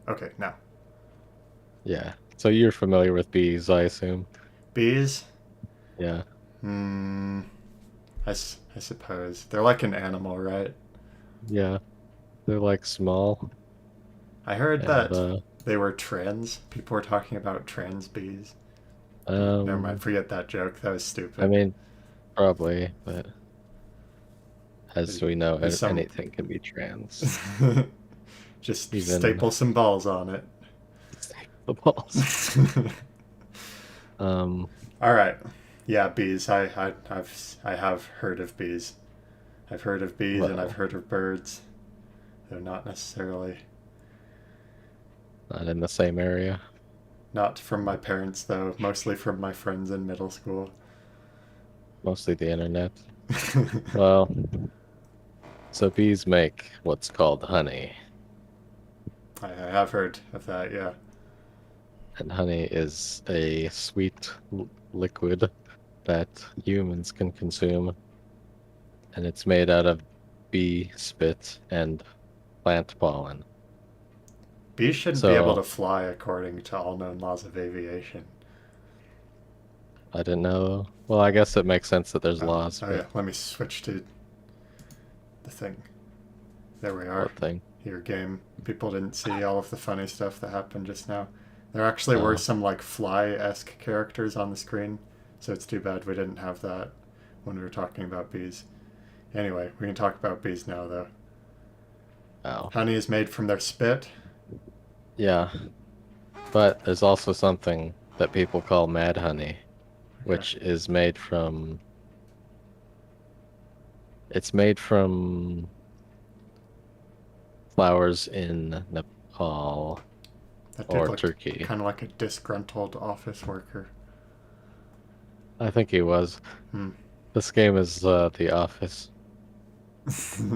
Okay, now. Yeah. So you're familiar with bees, I assume. Bees? Yeah. Hmm. I suppose. They're like an animal, right? Yeah. They're like small I heard and that they were trans. People were talking about trans bees. Never mind, um forget that joke. That was I stupid. mean probably, but as we know, There's some. anything can be trans. Just Even staple some balls on it. the balls. Um All right. Yeah, bees. I have heard of bees. I've heard of bees and I've well, heard of birds. They're not necessarily not in the same area. not from my parents though, mostly from my friends in middle school. Mostly the internet. Well, so bees make what's called honey, I have heard of that, yeah. and honey is a sweet liquid that humans can consume, and it's made out of bee spit and plant pollen. Bees shouldn't be able So to fly according to all known laws of aviation. I didn't know. Well, I guess it makes sense that there's Oh, laws, oh but yeah, let me switch to the thing. There we are. what thing? Your game. People didn't see all of the funny stuff that happened just now. There actually were Oh, some like fly-esque characters on the screen, so it's too bad we didn't have that when we were talking about bees. Anyway, we can talk about bees now though. oh, Honey is made from their spit. yeah. But there's also something that people call mad honey, Okay. which is made from. It's made from flowers in Nepal That dude or looked Turkey. kind of like a disgruntled office worker. I think he was. Hmm. This game is The Office.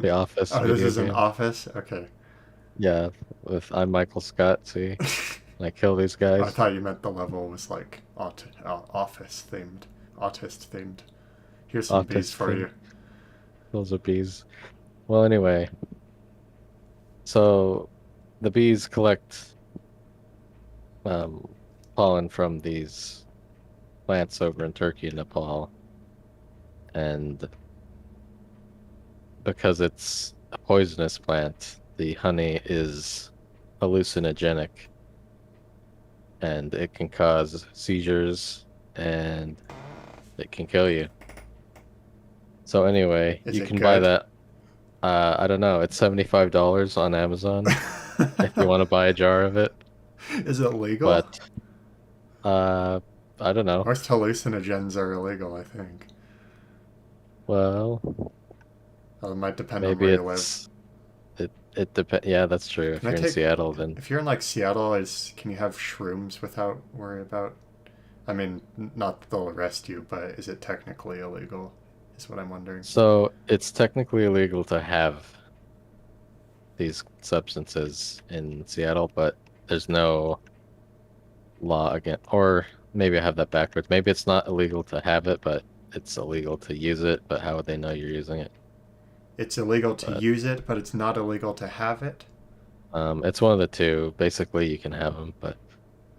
The Office Oh, this video is an game. office? Okay. Yeah, with I'm Michael Scott, see? Oh, I kill these I guys. thought you meant the level was like office themed, autist themed. Here's some bees Autist for thing. you. Those are bees. Well, anyway, so the bees collect um, pollen from these plants over in Turkey and Nepal, and because it's a poisonous plant, the honey is hallucinogenic and it can cause seizures and it can kill you. So anyway, Is you it can buy good? that. I don't know. It's $75 on Amazon if you want to buy a jar of it. Is it legal? But uh, I don't know. Most hallucinogens are illegal, I think. Well, Well, it might depend on maybe where you live. it depends. Yeah, that's true. Can If I you're in take Seattle, then if you're in like Seattle, is can you have shrooms without worry about? I mean, not that they'll arrest you, but is it technically illegal? Is what I'm wondering. so it's technically illegal to have these substances in Seattle, but there's no law again. Or maybe I have that backwards. Maybe it's not illegal to have it, but it's illegal to use it. But how would they know you're using it? It's illegal to But use it, but it's not illegal to have it. it's one of the two. Basically, you can have them, but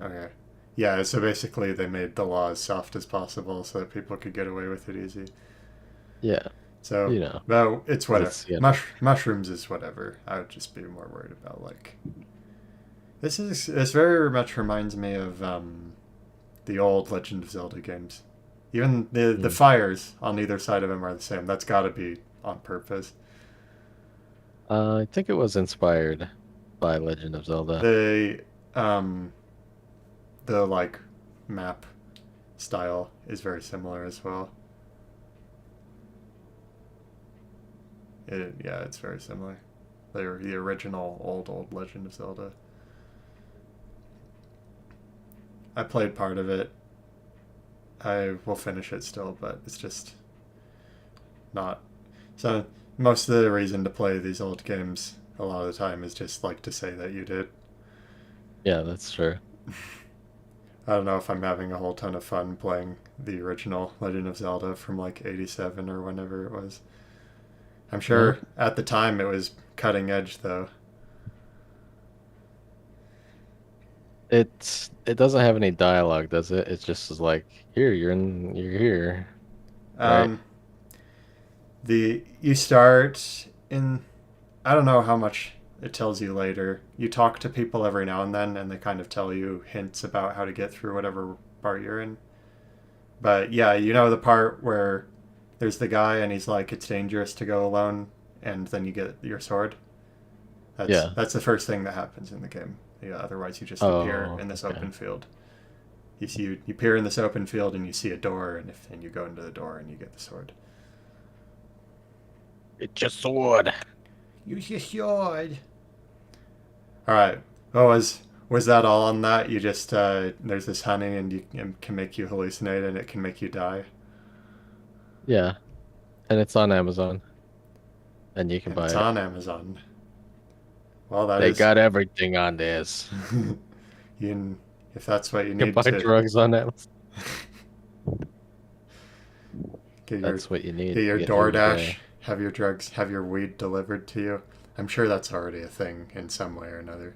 Okay. Yeah, so basically they made the law as soft as possible so that people could get away with it easy. yeah, So, you know, well, it's 'cause whatever. it's Seattle. Mushrooms is whatever. I would just be more worried about like this very much reminds me of the old Legend of Zelda games. Even the Mm. fires on either side of them are the same. That's got to be on purpose. I think it was inspired by Legend of Zelda. The um the like map style is very similar as well. Yeah, it's very similar. They're the original old Legend of Zelda. I played part of it. I will finish it still, but it's just not. So most of the reason to play these old games a lot of the time is just like to say that you did. Yeah, that's true. I don't know if I'm having a whole ton of fun playing the original Legend of Zelda from like '87 or whenever it was. I'm Well, sure at the time it was cutting edge though. it doesn't have any dialogue, does it? It's just is like, here, you're here, right? Um, you start in. I don't know how much it tells you later. You talk to people every now and they kind of tell you hints about how to get through whatever part you're in. But yeah, you know the part where there's the guy and he's like, it's dangerous to go alone, and then you get your sword. Yeah. That's the first thing that happens in the game. Yeah, otherwise you just appear Oh, in this okay. open field. You appear in this open field and you see a door, and you go into the door and you get the sword. It's your sword. Use your sword. All right. Oh, was that all on that? You just there's this honey and it can make you hallucinate and it can make you die, Yeah, and it's on Amazon, and you can and it's buy it. on Amazon. Well, that They is got everything on this. you, if that's what you You can need buy to drugs on Amazon. get your That's what you need get to your get through the DoorDash, day. have your drugs, have your weed delivered to you. I'm sure that's already a thing in some way or another.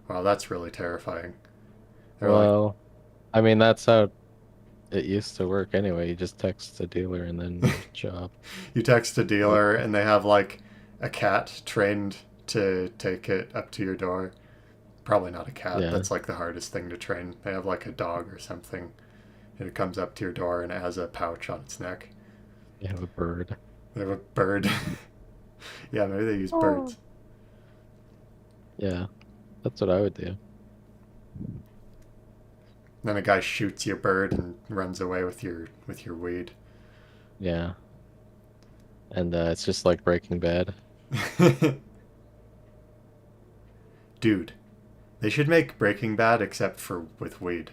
Wow, that's really terrifying. They're like, Well, I mean, that's how it used to work anyway. You just text the dealer and then job. you text a Like, dealer and they have like a cat trained to take it up to your door. Probably not a cat. yeah, That's like the hardest thing to train. They have like a dog or something, and it comes up to your door and it has a pouch on its neck. you have a bird. They have a bird. Yeah, maybe they use Oh. birds. Yeah, that's what I would do. Then a guy shoots your bird and runs away with your weed. Yeah, and it's just like Breaking Bad. Dude, they should make Breaking Bad except for with weed.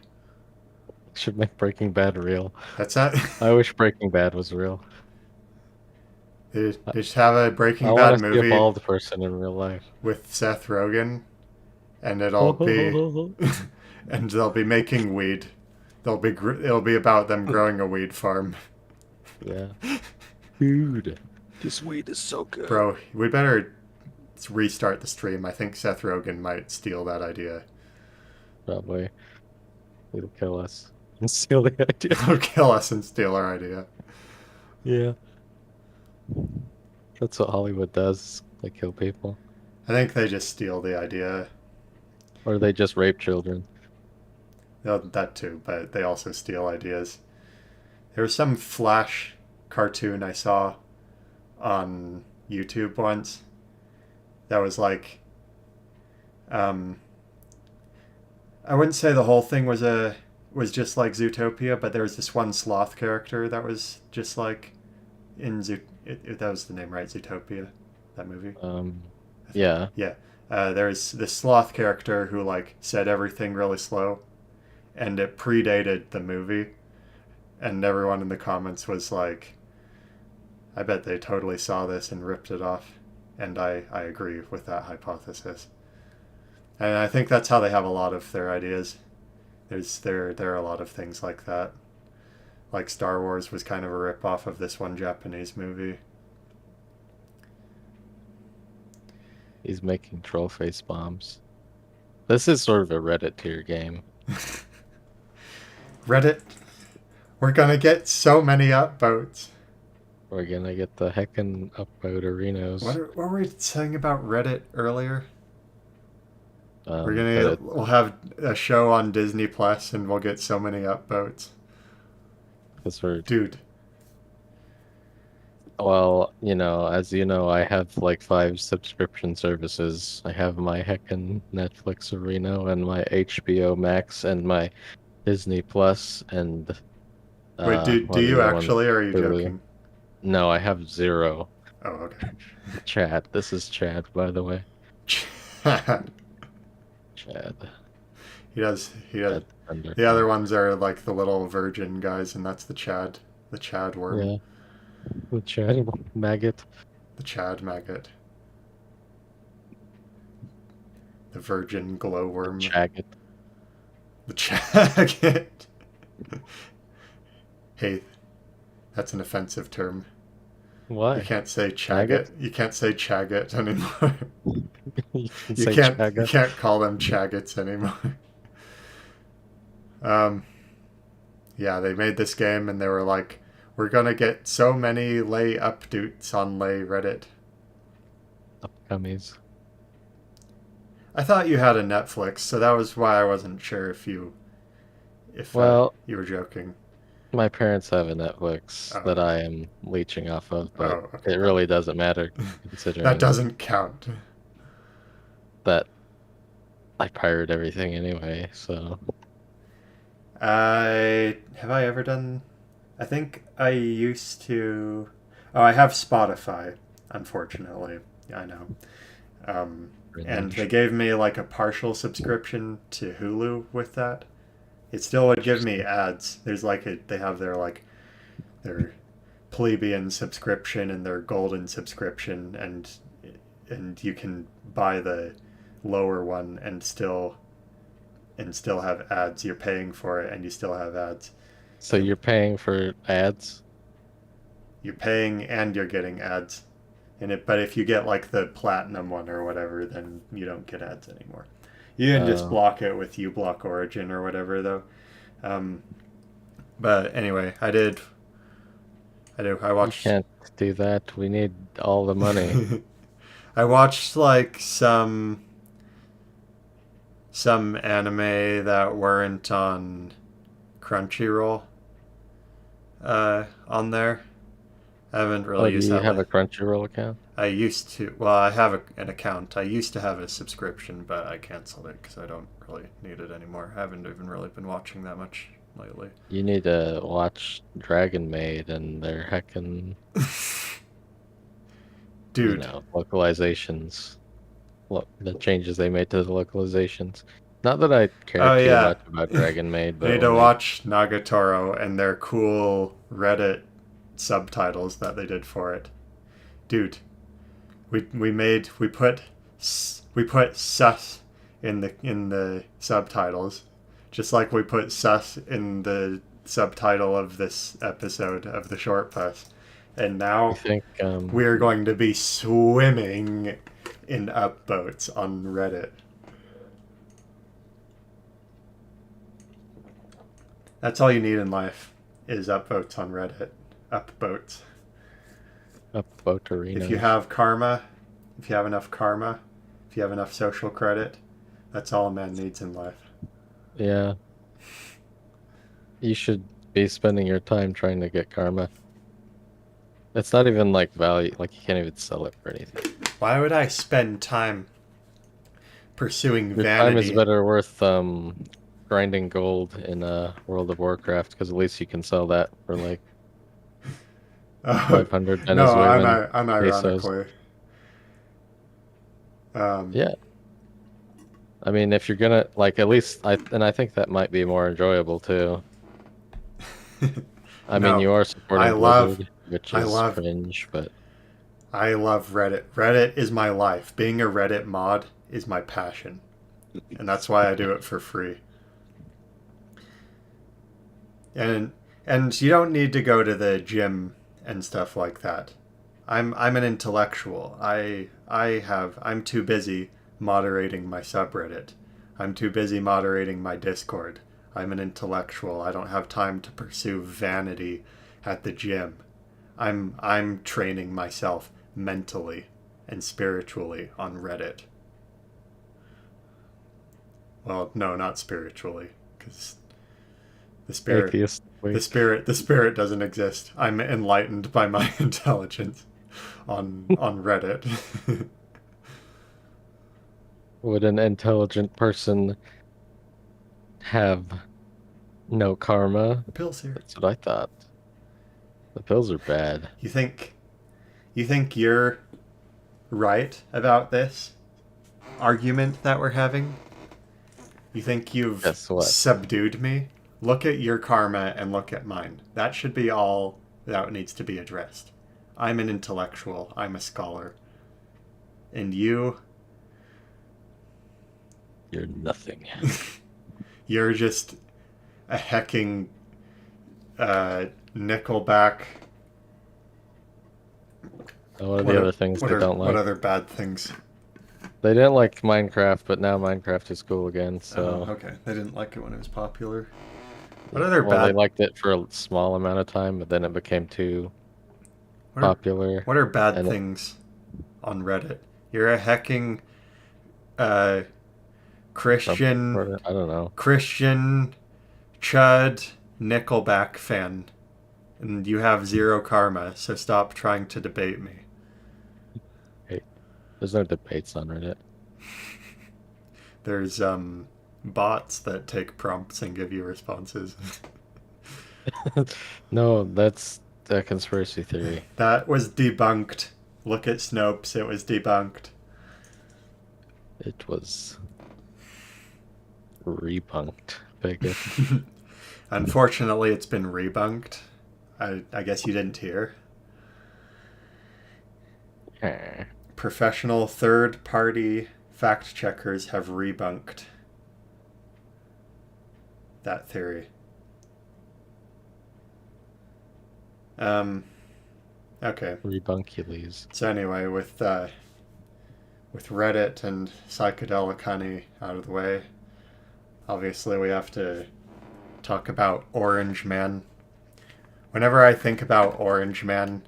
Should make Breaking Bad real. That's not. I wish Breaking Bad was real. I, They should have a I Breaking want Bad to see a movie bald person in real life. with Seth Rogen, and it'll be, and they'll be making weed. It'll be about them growing a weed farm. Yeah. Dude, this weed is so good. Bro, we better restart the stream. I think Seth Rogen might steal that idea. Probably. It'll kill us. And steal the idea. He'll kill us and steal our idea. Yeah. That's what Hollywood does. They kill people. I think they just steal the idea. Or they just rape children. That too, but they also steal ideas. There was some Flash cartoon I saw on YouTube once that was like, um, I wouldn't say the whole thing was just like Zootopia, but there was this one sloth character that was just like in that was the name, right? Zootopia, that movie. Yeah. Yeah. There's this sloth character who like said everything really slow, and it predated the movie, and everyone in the comments was like, I bet they totally saw this and ripped it off. And I agree with that hypothesis. And I think that's how they have a lot of their ideas. There are a lot of things like that. Like Star Wars was kind of a rip off of this one Japanese movie. He's making troll face bombs. This is sort of a Reddit tier game. Reddit, we're gonna get so many upvotes. We're gonna get the heckin' upvote arenas. What were we saying about Reddit earlier? But We'll have a show on Disney Plus and we'll get so many upvotes. because we're Dude, well, as you know, I have like 5 subscription services. I have my heckin' Netflix Arena and my HBO Max and my Disney Plus and wait, do what is you the one? actually or are you Hulu. joking? No, I have 0. Oh, okay. Chad. This is Chad, by the way. Chad. Chad. He does. Chad Thunder. The other ones are like the little virgin guys, and that's the Chad worm, Yeah, the Chad maggot. the Chad maggot, the virgin glowworm, Chaggot. the Chaggot. Hey, that's an offensive term. Why? You can't say Maggot? Chaggot. You can't say Chaggot anymore. You can You say can't. You Chaggot. can't call them Chaggots anymore. Um, yeah, they made this game and they were like, we're gonna get so many lay updates on lay Reddit. Upcomies. I thought you had a Netflix, so that was why I wasn't sure if Well, you were joking. my parents have a Netflix Oh, that I am leeching off of, but oh, it really doesn't matter that considering doesn't count. that I pirate everything anyway. So I ever done? I think I used to. Oh, I have Spotify. Unfortunately, I know. And they cringe. gave me like a partial subscription to Hulu with that. It still would give me Interesting. ads. There's like they have their plebeian subscription and their golden subscription, and you can buy the lower one and still have ads. You're paying for it and you still have ads. So And you're paying for ads? you're paying and you're getting ads in it. But if you get like the platinum one or whatever, then you don't get ads anymore. You can just Uh, block it with uBlock Origin or whatever though. Um, but anyway, I did. I you watched. can't do that. We need all the money. I watched like some anime that weren't on Crunchyroll on there. I haven't Oh, really do used you that. have a Crunchyroll account? I used to. Well, I have an account. I used to have a subscription, but I canceled it because I don't really need it anymore. I haven't even really been watching that much lately. You need to watch Dragon Maid and their heckin', Dude. localizations. Look, the changes they made to the localizations. Not that I care Oh too yeah. much about Dragon Maid, I but need when to they watch Nagatoro and their cool Reddit subtitles that they did for it. Dude, we put sus in the subtitles, just like we put sus in the subtitle of this episode of the Shortbus, and you now think we're going to be swimming in upvotes on Reddit. That's all you need in life is upvotes on Reddit. Upvotes. up boat If you arenas. have karma, if you have enough karma, if you have enough social credit, that's all a man needs in life. Yeah, you should be spending your time trying to get karma. It's not even like value, like you can't even sell it for anything. Why would I spend time pursuing Your time is vanity? better worth grinding gold in World of Warcraft because at least you can sell that for like Oh, 500 no, Venezuelan I'm pesos. ironically. Um, Yeah, I mean if you're gonna like at least I think that might be more enjoyable too. I mean no, you are I supporting love, Blizzard, which I is love, cringe, but I love Reddit. Reddit is my life. Being a Reddit mod is my passion, and that's why I do it for free. And you don't need to go to the gym and stuff like that. I'm an intellectual. I'm too busy moderating my subreddit. I'm too busy moderating my Discord. I'm an intellectual. I don't have time to pursue vanity at the gym. I'm training myself mentally and spiritually on Reddit. Well, no, not spiritually, because the spirit atheist the week. spirit doesn't exist. I'm enlightened by my intelligence on Reddit. Would an intelligent person have no karma? The pills here. That's what I thought. The pills are bad. You think you're right about this argument that we're having? You think you've Guess what? subdued me? Look at your karma and look at mine. That should be all that needs to be addressed. I'm an intellectual. I'm a scholar. And You're nothing. you're just a hecking Nickelback. What are What the are, other things they don't what like? other bad things? They didn't like Minecraft, but now Minecraft is cool again. Oh, So okay. They didn't like it when it was popular. What yeah, other well, they bad liked it for a small amount of time, but then it became too what are popular, what are bad and things on Reddit? You're a hecking uh Trump Christian supporter. I don't know. Christian Chud Nickelback fan, and you have zero karma, so stop trying to debate me. Hey, there's no debates on Reddit. There's bots that take prompts and give you responses. No, that's a conspiracy theory. That was debunked. Look at Snopes, it was debunked. It was rebunked, bigot. Unfortunately, it's been rebunked. I guess you didn't hear. Eh, Professional third party fact checkers have rebunked that theory. Um, okay. Rebuncules. So anyway, with Reddit and psychedelic honey out of the way, obviously we have to talk about Orange Man. Whenever I think about Orange Man,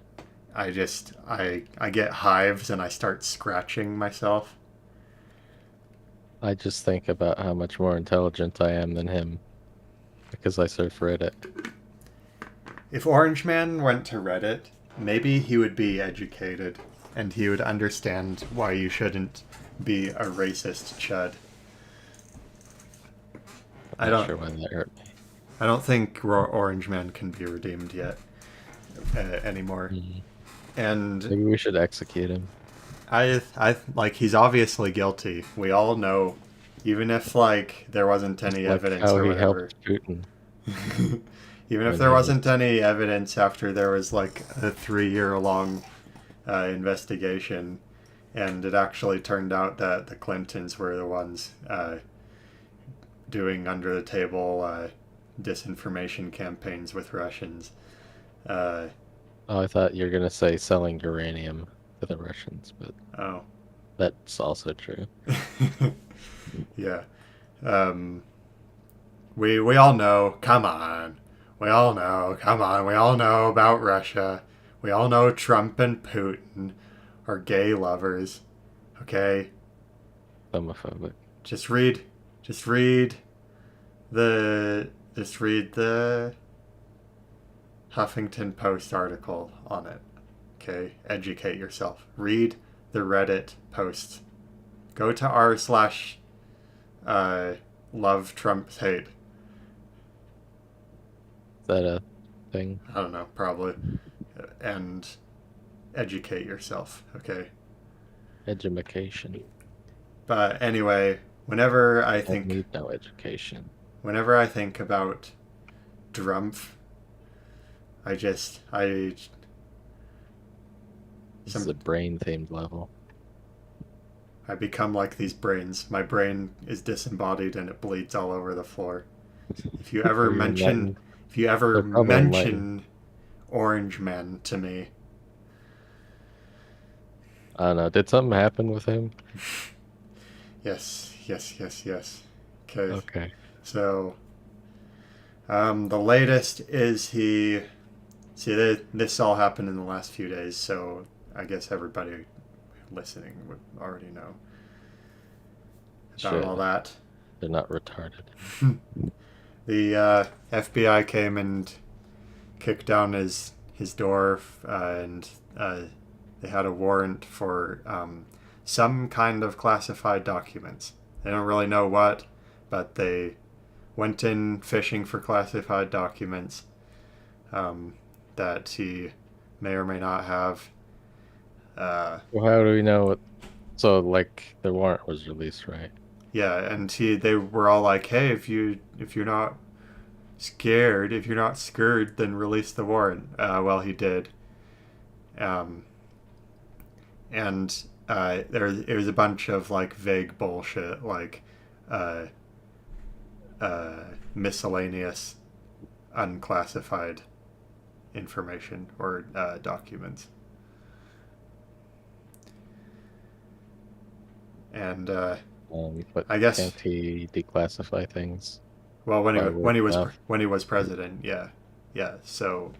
I get hives and I start scratching myself. I just think about how much more intelligent I am than him because I surf Reddit. If Orange Man went to Reddit, maybe he would be educated and he would understand why you shouldn't be a racist chud. I I'm not don't sure why that hurt me. I don't think Orange Man can be redeemed yet anymore. Mm. And Maybe we should execute him. I like he's obviously guilty. We all know, even if like there wasn't any Like evidence how or he whatever. helped Putin Even if when there he wasn't was. any evidence after there was like a 3 year long investigation, and it actually turned out that the Clintons were the ones doing under the table disinformation campaigns with Russians. Uh, Oh, I thought you were gonna say selling uranium to the Russians, but oh, that's also true. yeah. Um, we all know. Come on, we all know. Come on, we all know about Russia. We all know Trump and Putin are gay lovers. Okay, Homophobic. just read, just read just read the Huffington Post article on it. Okay, educate yourself. Read the Reddit posts. Go to r/love Trump's hate. Is that a thing? I don't know, probably. And educate yourself. Okay. Edumacation. But anyway, whenever I Don't think need no education. whenever I think about Drumpf, I This is a some brain themed level. I become like these brains. My brain is disembodied and it bleeds all over the floor. If you ever Are you mention enlightened? if you ever They're probably enlightened. mention Orange Man to me, I don't know. Did something happen with him? yes, yes, yes, yes. Okay, Okay. so the latest is he. See, this all happened in the last few days, so I guess everybody listening would already know about all Should. that. They're not retarded. The FBI came and kicked down his door, and they had a warrant for some kind of classified documents. They don't really know what, but they went in fishing for classified documents that he may or may not have. Well, how do we know what? So, like, the warrant was released, right? Yeah, and they were all like, "Hey, if you're not scared, if you're not scared, then release the warrant." Well, he did, um, and it was a bunch of like vague bullshit, like uh, miscellaneous, unclassified information or documents. And But I guess, can't he declassify things well, by word of mouth? when he was president, yeah, yeah. So,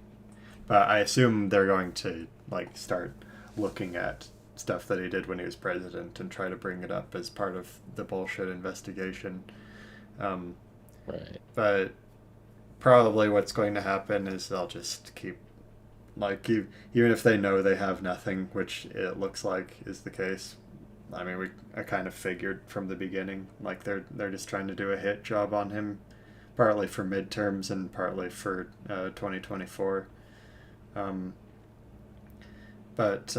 but I assume they're going to like start looking at stuff that he did when he was president and try to bring it up as part of the bullshit investigation. Um, Right. but probably what's going to happen is they'll just keep like even if they know they have nothing, which it looks like is the case. I mean, I kind of figured from the beginning, like they're just trying to do a hit job on him, partly for midterms and partly for 2024. Um, but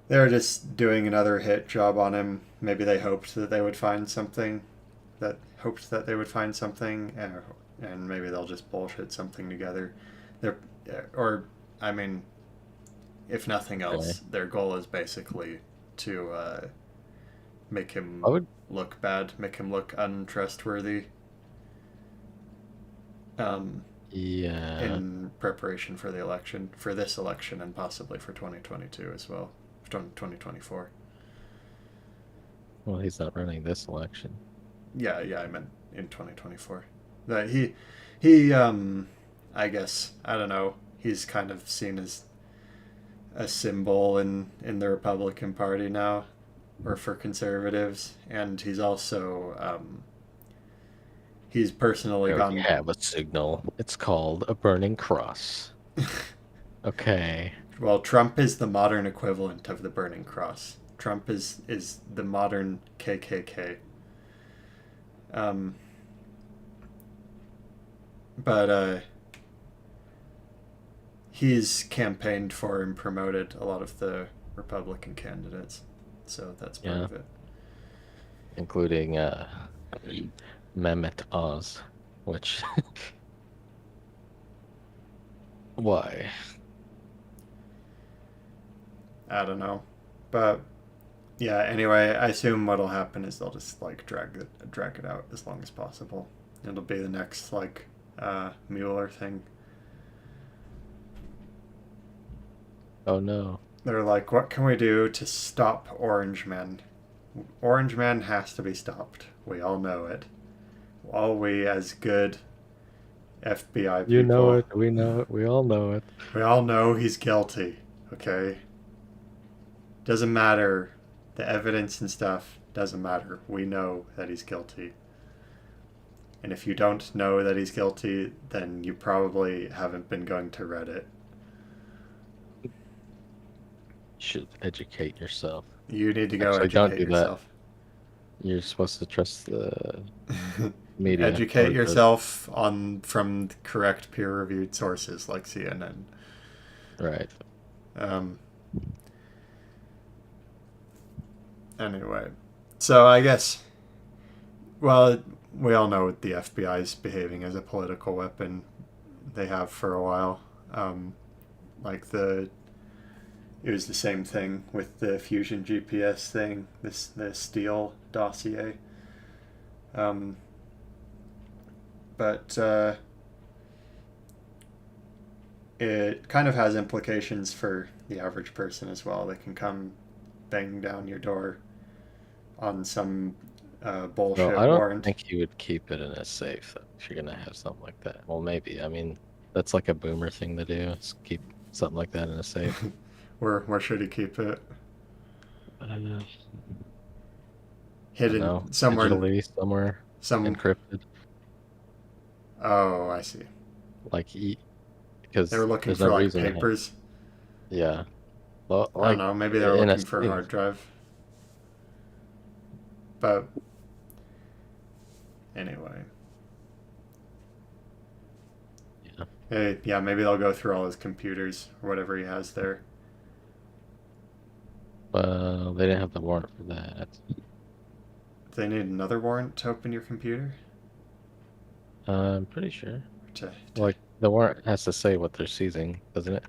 they're just doing another hit job on him. Maybe they hoped that they would find something, and maybe they'll just bullshit something together. They're, or I mean, if nothing Okay. else, their goal is basically to make I him would. look bad, make him look untrustworthy, um, Yeah. in preparation for the election, for this election, and possibly for 2022 as well, 2024. Well, he's not running this election. Yeah, yeah, I meant in 2024. That he, I guess I don't know. He's kind of seen as a symbol in the Republican Party now, or for conservatives, and he's also he's personally We already gone. have a signal. It's called a burning cross. Okay. Well, Trump is the modern equivalent of the Burning Cross. Trump is the modern KKK. Um, but he's campaigned for and promoted a lot of the Republican candidates, so that's part Yeah. of it. Including Mehmet Oz, which why? I don't know, but yeah. Anyway, I assume what'll happen is they'll just like drag it out as long as possible. It'll be the next like Mueller thing. Oh no. They're like, what can we do to stop Orange Men? Orange Man has to be stopped. We all know it. All we as good FBI You know people, it, we know it, we all know it. we all know he's guilty. Okay, doesn't matter. The evidence and stuff doesn't matter. We know that he's guilty. And if you don't know that he's guilty, then you probably haven't been going to Reddit. You should educate yourself. You need to go Actually, don't educate do that. yourself. You're supposed to trust the media Educate or the yourself on from correct peer-reviewed sources like CNN. right. Um, anyway, so I guess, well, we all know the FBI is behaving as a political weapon. They have for a while. Um, like it was the same thing with the Fusion GPS thing. The Steele dossier. Um, but it kind of has implications for the average person as well. They can come bang down your door on some No, bullshit I don't warrant. think you would keep it in a safe though, if you're gonna have something like that. Well, maybe. I mean, that's like a boomer thing to do, is keep something like that in a safe. Where should he keep it? I don't know. I don't Hidden know. somewhere in Digitally somewhere some. encrypted. Oh, I see. Like They were because looking there's no for like reason to have. papers. Yeah. Well, I don't like know. Maybe they were in a looking for a safe. hard drive. But anyway, Yeah. yeah, maybe they'll go through all his computers or whatever he has there. Well, they didn't have the warrant for that. They need another warrant to open your computer. I'm pretty sure. To Like the warrant has to say what they're seizing, doesn't it?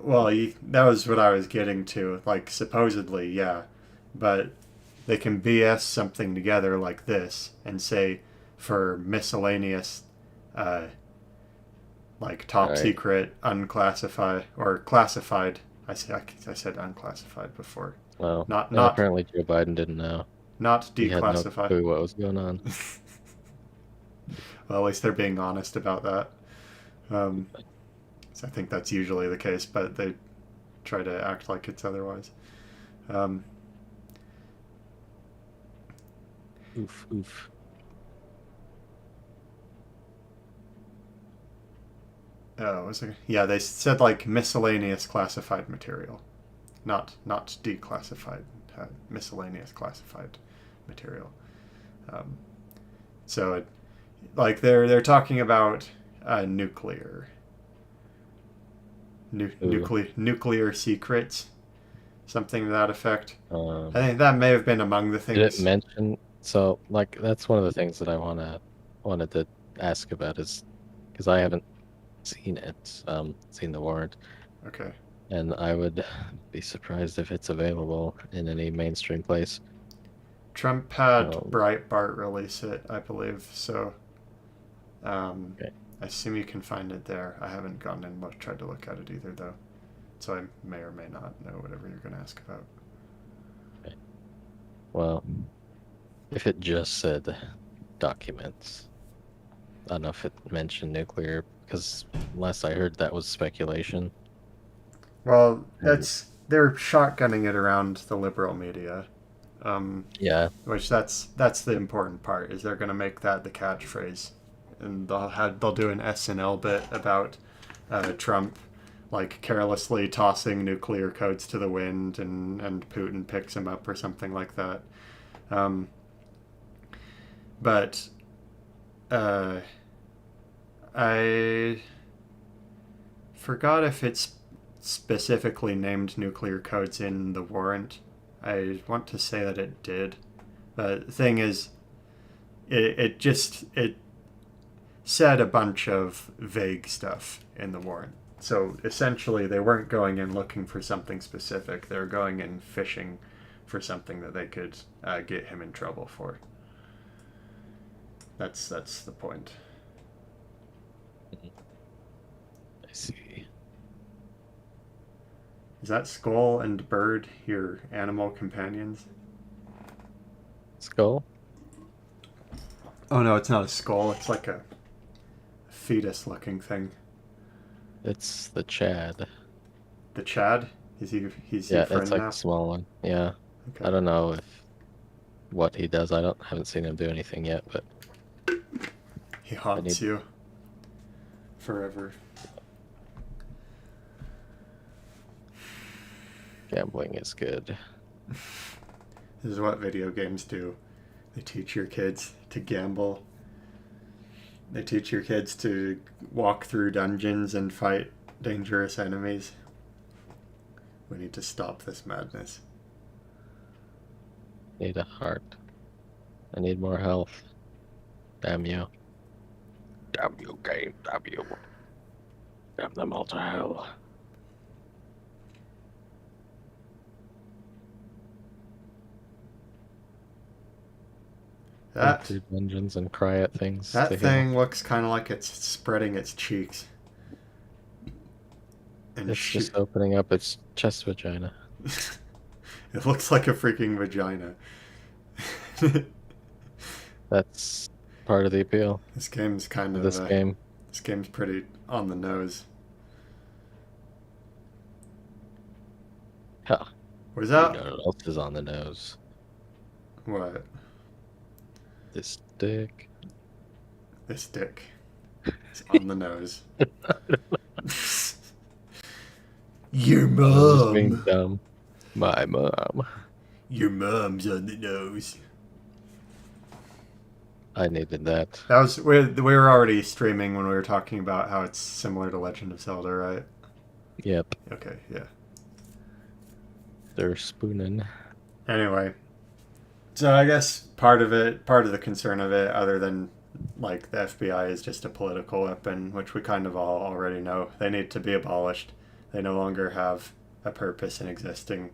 well, that was what I was getting to. Like supposedly, yeah, but they can BS something together like this and say for miscellaneous, uh, like top Right. secret, unclassified or classified. I said unclassified before. Well, Not yeah, not apparently Joe Biden didn't know. not He had no declassified. clue what was going on. Well, at least they're being honest about that. Um, so I think that's usually the case, but they try to act like it's otherwise. Um, Oof, oof. oh, was there? Yeah, they said like miscellaneous classified material, not declassified, miscellaneous classified material. Um, so it, like they're talking about nuclear Ooh. nuclear secrets, something to that effect. I Um, think that may have been among the did it things. mention? So, like, that's one of the things that I wanted to ask about is because I haven't seen it, seen the warrant, Okay. and I would be surprised if it's available in any mainstream place. Trump had Um, Breitbart release it, I believe. So okay. I assume you can find it there. I haven't gone and tried to look at it either, though. So I may or may not know whatever you're going to ask about. Okay. Well, if it just said documents, I don't know if it mentioned nuclear because last I heard that was speculation. Well, And they're shotgunning it around the liberal media, yeah, which that's the important part. Is they're going to make that the catchphrase, and they'll do an SNL bit about Trump like carelessly tossing nuclear codes to the wind, and Putin picks him up or something like that. Um, but uh, I forgot if it's specifically named nuclear codes in the warrant. I want to say that it did. But the thing is, it said a bunch of vague stuff in the warrant. So essentially, they weren't going in looking for something specific. They were going in fishing for something that they could get him in trouble for. That's the point. I see. Is that skull and bird your animal companions? Skull? Oh no, it's not a skull. It's like a fetus-looking thing. It's the Chad. The Chad? He's your Yeah, it's friend like a now? small one. Yeah. I Okay. don't know if what he does. I don't haven't seen him do anything yet, but He I haunts need you forever. gambling is good. This is what video games do. They teach your kids to gamble. They teach your kids to walk through dungeons and fight dangerous enemies. We need to stop this madness. Need a heart. I need more health. Damn you. Damn you, game. Damn you. Damn them all to hell. Go That through dungeons and cry at things to that heal. thing looks kind of like it's spreading its cheeks and It's just opening up its chest vagina. it looks like a freaking vagina. That's part of the appeal This game's kind of of this game. this game's pretty on the nose. Huh. Was You that know what else is on the nose? what? This dick. This dick is on the nose. Your I was just being mom. dumb. My mom. Your mom's on the nose. I needed that. That was we were already streaming when we were talking about how it's similar to Legend of Zelda, right? Yep. Okay, yeah. They're spooning. Anyway, so I guess part of the concern of it, other than like the FBI, is just a political weapon, which we kind of all already know. They need to be abolished. They no longer have a purpose in existing.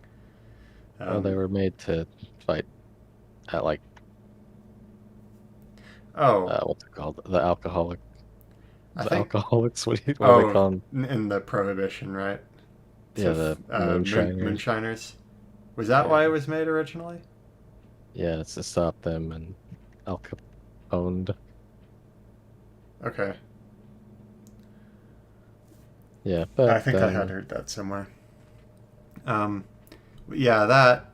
Oh, they were made to fight at like Oh, what's it called? The alcoholic. I The think. alcoholics. What do they Oh, call them? in the prohibition, right? Yeah, the moonshiners. Moonshiners. Was that why it Yeah. was made originally? Yeah, it's to stop them and Al Capone. Okay. Yeah, I but think I had heard that somewhere. Um, yeah, that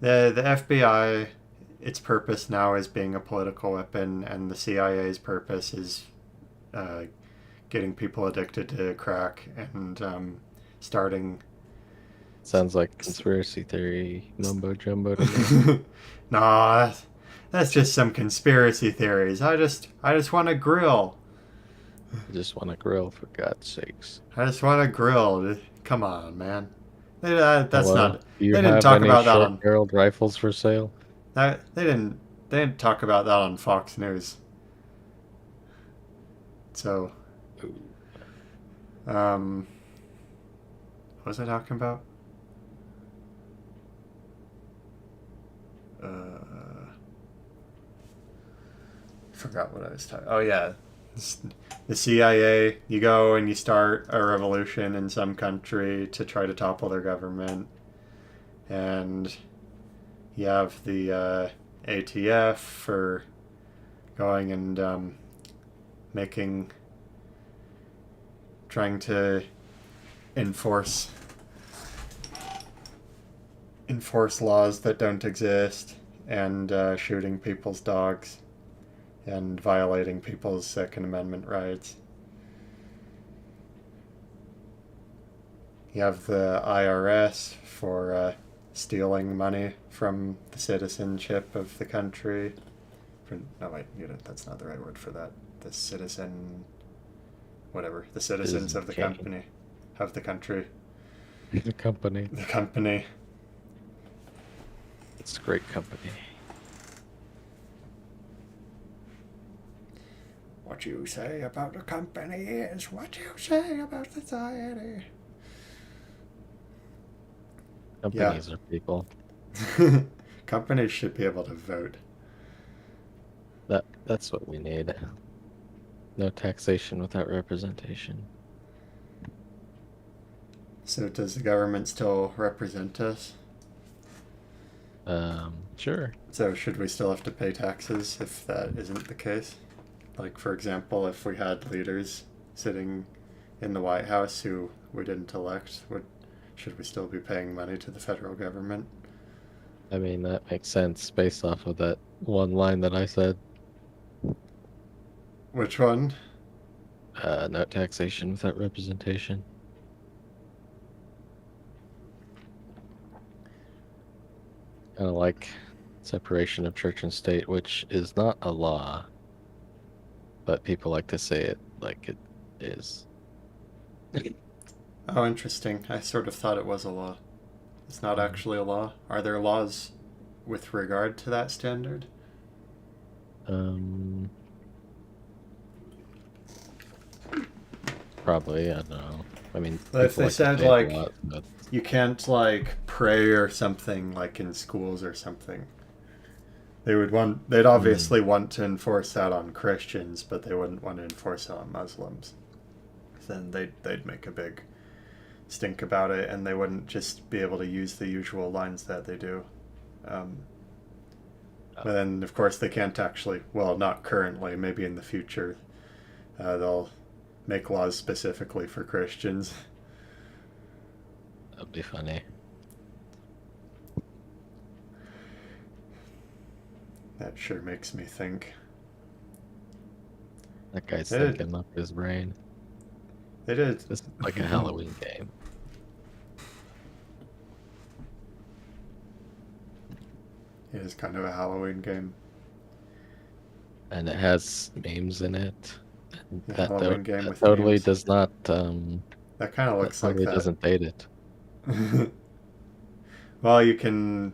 the FBI, its purpose now is being a political weapon, and the CIA's purpose is uh, getting people addicted to crack and starting. sounds like conspiracy theory mumbo jumbo to me. Nah, that's just some conspiracy theories. I just want to grill. I just want to grill, for God's sakes. I just want to grill. Come on, man. That's Hello? not. Do you They didn't have talk any about that short on. barreled rifles for sale? That they didn't. They didn't talk about that on Fox News. So, Ooh. what was I talking about? Forgot what I was talking. Oh yeah, the CIA. You go and you start a revolution in some country to try to topple their government, and you have the ATF for going and making, trying to enforce laws that don't exist, and shooting people's dogs and violating people's Second Amendment rights. You have the IRS for stealing money from the citizenship of the country. No, wait, that's not the right word for that. The citizen, whatever. The citizens of the company, of the country. The company. The company. It's a great company. What you say about the company is what you say about society. Companies are people. Companies should be able to vote. That's what we need. No taxation without representation. So does the government still represent us? Sure. So should we still have to pay taxes if that isn't the case? Like, for example, if we had leaders sitting in the White House who we didn't elect, should we still be paying money to the federal government? I mean, that makes sense based off of that one line that I said. Which one? No taxation without representation. Kind of like separation of church and state, which is not a law, but people like to say it like it is. Oh, interesting. I sort of thought it was a law. It's not actually a law. Are there laws with regard to that standard? Probably, I don't know. I mean, But if people they like to said say it a like lot, but you can't like pray or something like in schools or something, they'd obviously want to enforce that on Christians, but they wouldn't want to enforce it on Muslims. Then they'd make a big stink about it, and they wouldn't just be able to use the usual lines that they do. But then, of course, they can't actually. Well, not currently. Maybe in the future, they'll make laws specifically for Christians. that'd be funny. That sure makes me think. That guy's They did. thinking up his brain. They did. This is like a Halloween game. It is kind of a Halloween game. And it has memes in it. The That, Halloween to- game that with totally memes. does not That kind of that looks like totally that. doesn't date it. Well, you can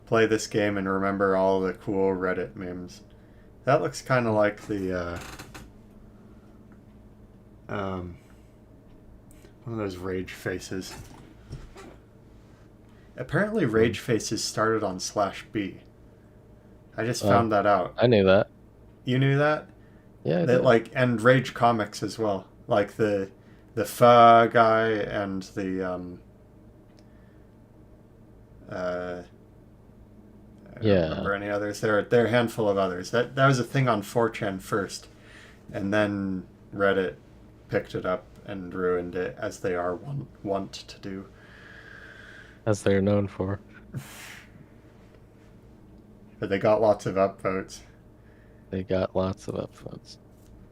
play this game and remember all the cool Reddit memes. That looks kind of like the one of those rage faces. Apparently, rage faces started on /B. I just found that out. I knew that. You knew that? Yeah, I That did. like, and Rage Comics as well. Like the Pho guy and the Uh, I don't Yeah. remember any others. There are a handful of others. That was a thing on 4chan first, and then Reddit picked it up and ruined it, as they are wont to do. As they're known for. But they got lots of upvotes, They got lots of upvotes.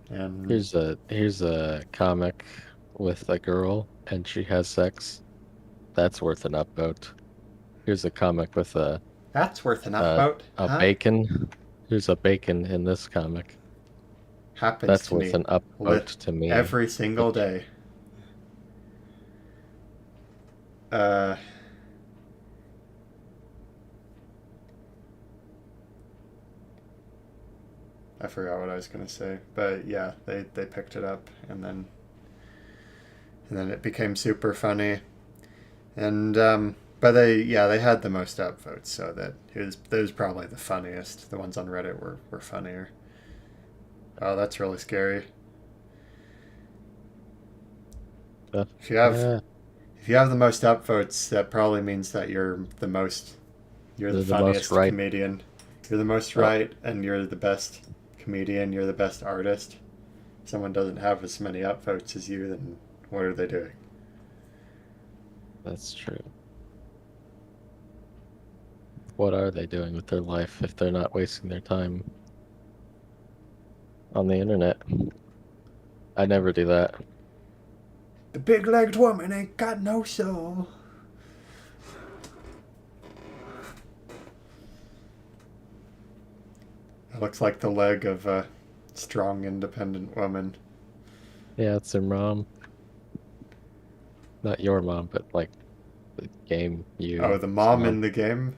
and Here's a comic with a girl and she has sex. That's worth an upvote. Here's a comic with that's worth an a, upvote, a huh? bacon. Here's a bacon in this comic. Happens That's to worth me an upvote to me. every single day. Uh, I forgot what I was gonna say, but yeah, they picked it up, and then it became super funny, and but they had the most upvotes, so that it was probably the funniest. The ones on Reddit were funnier. Oh, that's really scary. Uh, If you have yeah, if you have the most upvotes, that probably means that you're the they're the most funniest right. comedian. You're the most Oh, right, and you're the best comedian. You're the best artist. If someone doesn't have as many upvotes as you, then what are they doing? that's true. What are they doing with their life if they're not wasting their time on the internet? I never do that. The big-legged woman ain't got no soul. It looks like the leg of a strong, independent woman. Yeah, it's their mom. Not your mom, but like the game Oh, you the mom mom. in the game?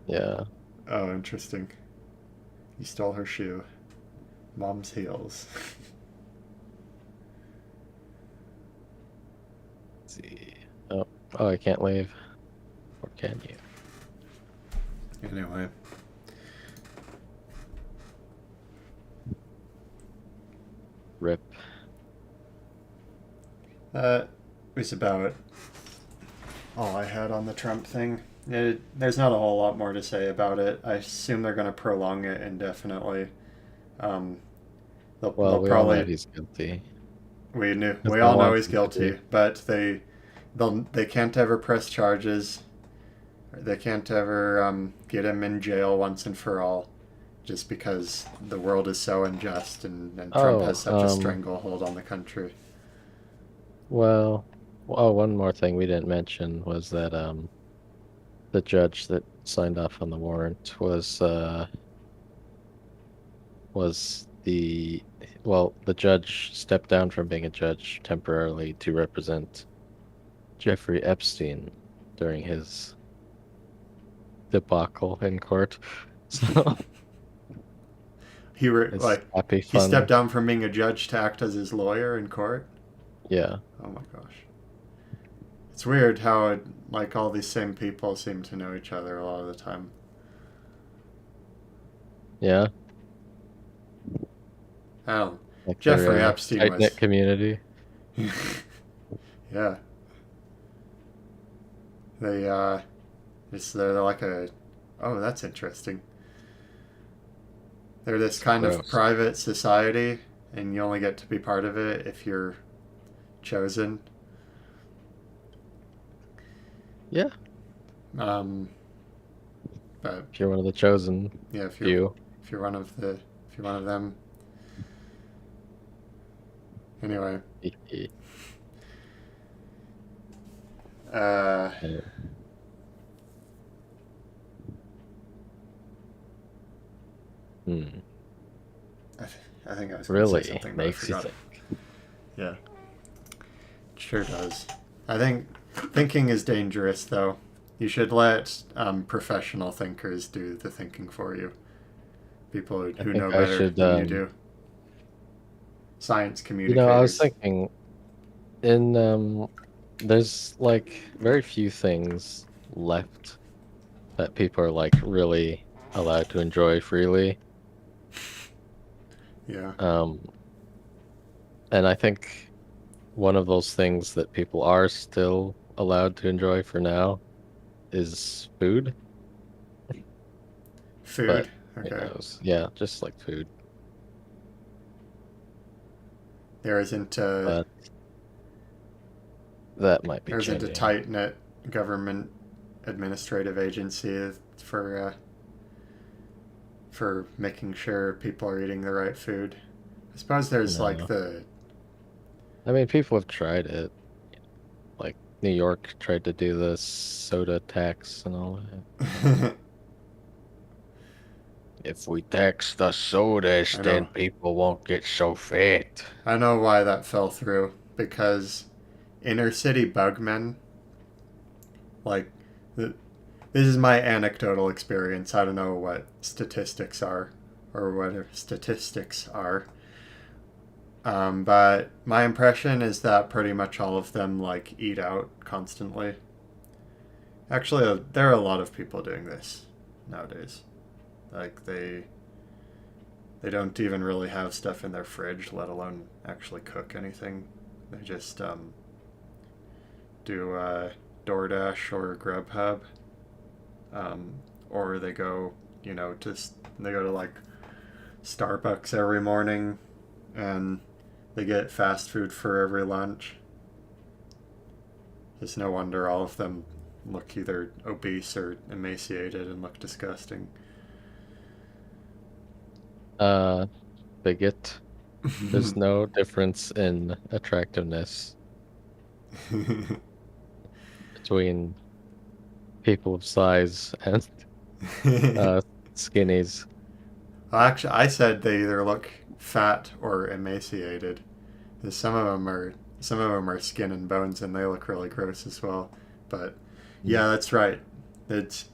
Yeah. Oh, interesting. You stole her shoe. Mom's heels. Let's see. Oh, I can't leave. Or can you? Anyway. Rip. That was about all I had on the Trump thing. There's not a whole lot more to say about it. I assume they're going to prolong it indefinitely. Um, Well, they'll we all know probably he's guilty. Because we they all know want he's him to be. guilty, but they can't ever press charges. They can't ever get him in jail once and for all, just because the world is so unjust, and Trump has Oh, such a stranglehold on the country. well, oh, one more thing we didn't mention was that the judge that signed off on the warrant was the judge stepped down from being a judge temporarily to represent Jeffrey Epstein during his debacle in court. So it's Like happy he stepped fun. down from being a judge to act as his lawyer in court. Yeah. Oh my gosh, it's weird how like all these same people seem to know each other a lot of the time. Yeah. Oh, Like Jeffrey their Epstein tight-knit was. community. Yeah, they they're like a. Oh, that's interesting. They're this It's kind of gross. private society, and you only get to be part of it if you're chosen. Yeah. Um, but If you're one of the chosen yeah, few. if you're one of the if you're one of them. Anyway, uh, Hmm. I think I was going to say Really something, but I makes you forgot. think. Yeah, it sure does. I think thinking is dangerous, though. You should let professional thinkers do the thinking for you. People I who know think I better should, than you do. Science I was communicators. thinking in there's like very few things left that people are like really allowed to enjoy freely. Yeah. Um, and I think one of those things that people are still allowed to enjoy for now is food, Food. but who Okay. knows? Yeah, just like food. There isn't But that might be a changing. tight knit government administrative agency for making sure people are eating the right food. I suppose there's like No. the I mean, people have tried it. Like New York tried to do the soda tax and all that. If we tax the sodas, I then know. people won't get so fat. I know why that fell through because inner city bugmen like this is my anecdotal experience. I don't know what statistics are or what statistics are. But my impression is that pretty much all of them like eat out constantly. Actually, there are a lot of people doing this nowadays. Like they don't even really have stuff in their fridge, let alone actually cook anything. They just do DoorDash or Grubhub, or they go, they go to like Starbucks every morning, and they get fast food for every lunch. It's no wonder all of them look either obese or emaciated and look disgusting. Uh, bigot. There's no difference in attractiveness between people of size and uh skinnies. Well, actually, I said they either look fat or emaciated. Some of them are skin and bones, and they look really gross as well. But Mm. yeah, that's right. It's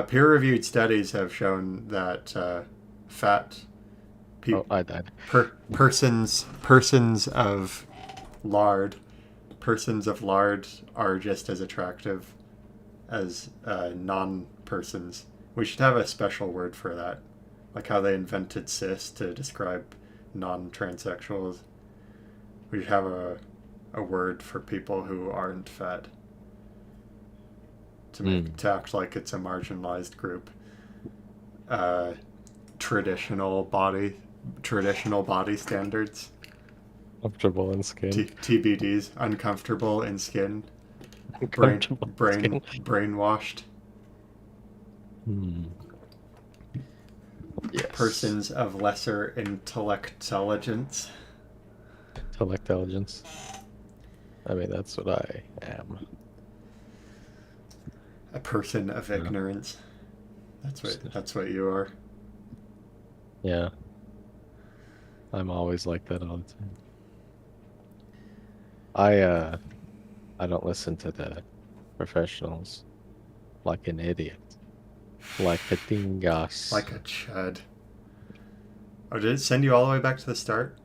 peer-reviewed studies have shown that fat pe- Oh, I died. persons of lard persons of lard are just as attractive as non-persons. We should have a special word for that, like how they invented cis to describe non-transsexuals. We should have a word for people who aren't fat Mm. to act like it's a marginalized group. Uh, traditional body traditional body standards. Comfortable in skin. TBDs, uncomfortable in skin, Uncomfortable in skin. brainwashed. Hmm. Yes. Persons of lesser intelligence. Intelligence. I mean, that's what I am. A person of Yeah. ignorance. That's what you are. Yeah. I'm always like that all the time. I don't listen to the professionals like an idiot. Like a dingus. Like a chud. Oh, did it send you all the way back to the start?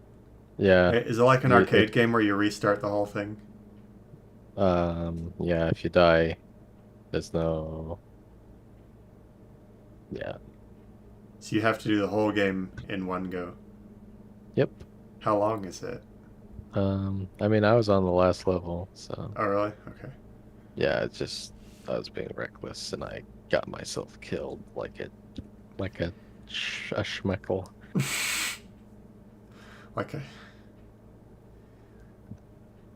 Yeah. Is it like an You, arcade game where you restart the whole thing? yeah, if you die, there's no. Yeah. So you have to do the whole game in one go. Yep. How long is it? I mean, I was on the last level, so Oh, really? Okay. yeah, it's just I was being reckless and I got myself killed like a schmeckle. like a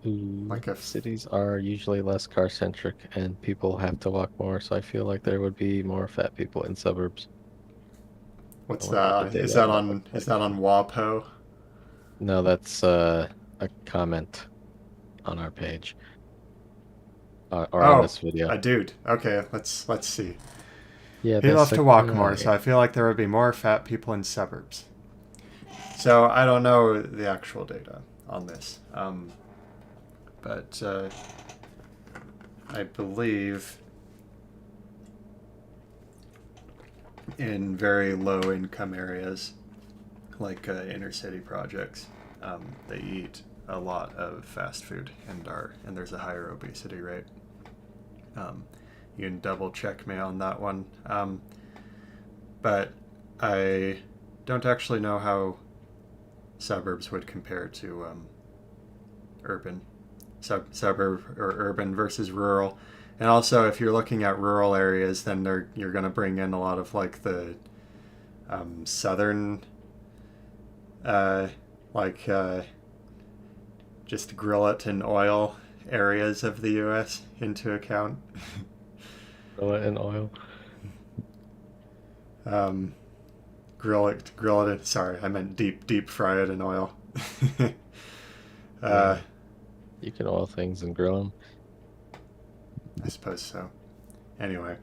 Ooh, like a cities are usually less car centric and people have to walk more, so I feel like there would be more fat people in suburbs. I what's wonder what the that? data on that looks Is like. that on WAPO? No, that's a comment on our page or on Oh, this video. a dude. Okay, let's see. Yeah, He that's loved a to walk more, guy. so I feel like there would be more fat people in suburbs. So I don't know the actual data on this, but I believe in very low income areas, like inner city projects, they eat a lot of fast food and there's a higher obesity rate. Um, you can double check me on that one, but I don't actually know how suburbs would compare to urban suburb or urban versus rural. And also, if you're looking at rural areas, then you're going to bring in a lot of like the southern, uh, like just grill it in oil areas of the U.S. into account. Throw it in oil. um, grill it. Sorry, I meant deep fry it in oil. uh, Yeah. You can oil things and grill them. I suppose so. Anyway,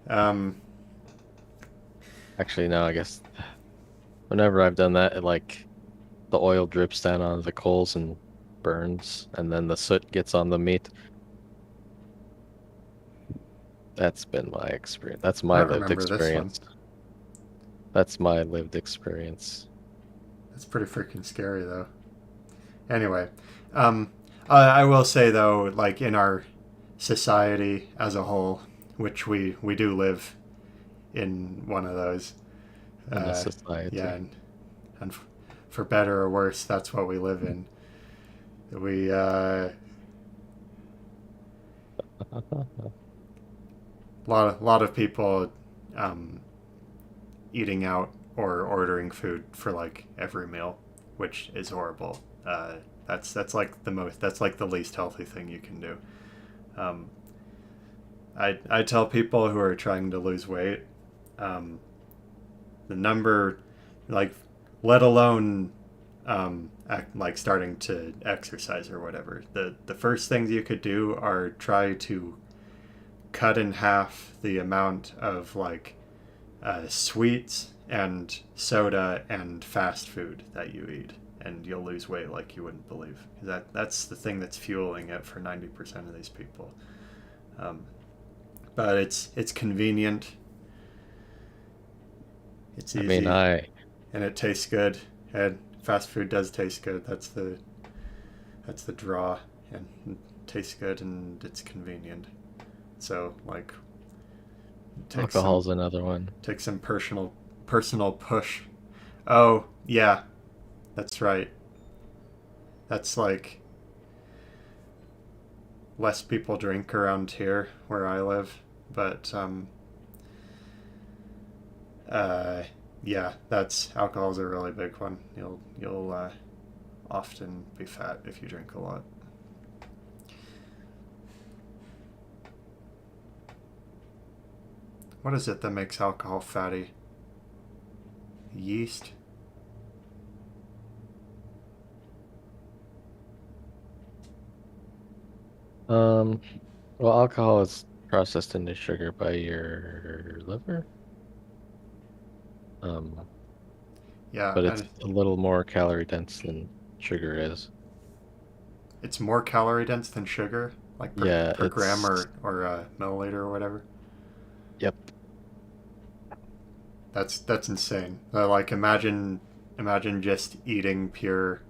um, Actually, no, I guess whenever I've done that, like the oil drips down onto the coals and burns, and then the soot gets on the meat. That's been my experience. That's I my don't lived remember this one. experience. That's my lived experience. That's pretty freaking scary, though. Anyway, I will say though, like in our society as a whole, which we do live in one of those. In a Yeah, society. and for better or worse, that's what we live in. We lot of people um, eating out or ordering food for like every meal, which is horrible. That's like the most. That's like the least healthy thing you can do. Um, I tell people who are trying to lose weight, um, the number, like, let alone like starting to exercise or whatever. The first things you could do are try to cut in half the amount of like sweets and soda and fast food that you eat, and you'll lose weight like you wouldn't believe. That's the thing that's fueling it for 90% of these people. Um, but it's convenient. It's I mean, easy and it tastes good. And fast food does taste good. That's the draw, and it tastes good and it's convenient. So like, alcohol's another one. take some personal push. Oh yeah, that's right. That's like less people drink around here where I live, but uh, yeah, that's alcohol's a really big one. You'll often be fat if you drink a lot. What is it that makes alcohol fatty? Yeast? Um, well, alcohol is processed into sugar by your liver. Um, Yeah, but it's a little more calorie dense than sugar is. it's more calorie dense than sugar, like Yeah, per gram it's or milliliter or whatever. yep. That's insane. Like imagine just eating pure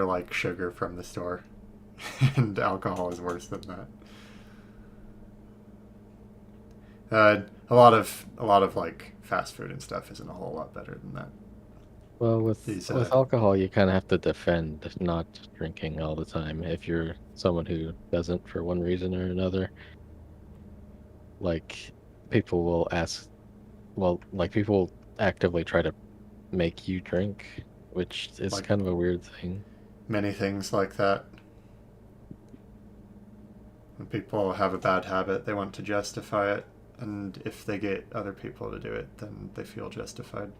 like sugar from the store, and alcohol is worse than that. A lot of like fast food and stuff isn't a whole lot better than that. Well, These with alcohol, you kind of have to defend not drinking all the time if you're someone who doesn't for one reason or another. Like people will ask, well, like people actively try to make you drink, which is like kind of a weird thing. many things like that. When people have a bad habit, they want to justify it, and if they get other people to do it, then they feel justified.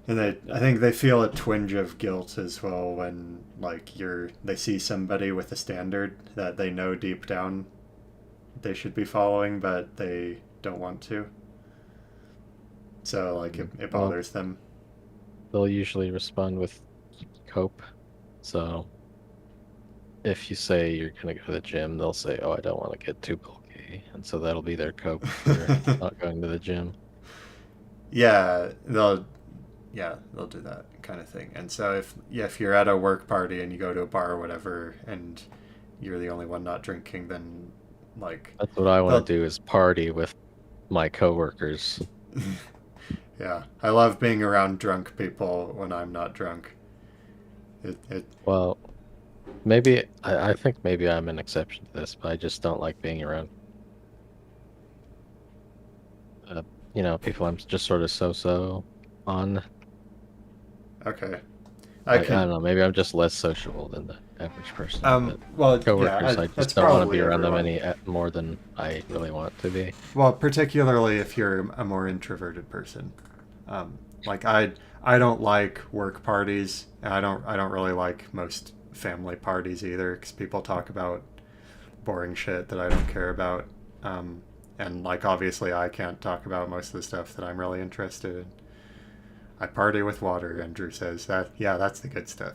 And I think they feel a twinge of guilt as well when like they see somebody with a standard that they know deep down they should be following, but they don't want to. So like it Well, bothers them. they'll usually respond with cope. So if you say you're gonna go to the gym, they'll say, "Oh, I don't want to get too bulky," and so that'll be their cope for not going to the gym. Yeah, they'll do that kind of thing. And so if you're at a work party and you go to a bar or whatever, and you're the only one not drinking, then like That's what I want they'll to do is party with my coworkers. yeah, I love being around drunk people when I'm not drunk. It Well, Maybe I think maybe I'm an exception to this, but I just don't like being around uh, people I'm just sort of so on. Okay. I Like, I don't can. know, maybe I'm just less sociable than the average person, but Well, yeah. coworkers, I That's just don't want to be probably around them everyone. any more than I really want to be. Well, particularly if you're a more introverted person. Like I don't like work parties, and I don't really like most family parties either, because people talk about boring shit that I don't care about. And like obviously I can't talk about most of the stuff that I'm really interested in. I party with water, Andrew says. That yeah, that's the good stuff.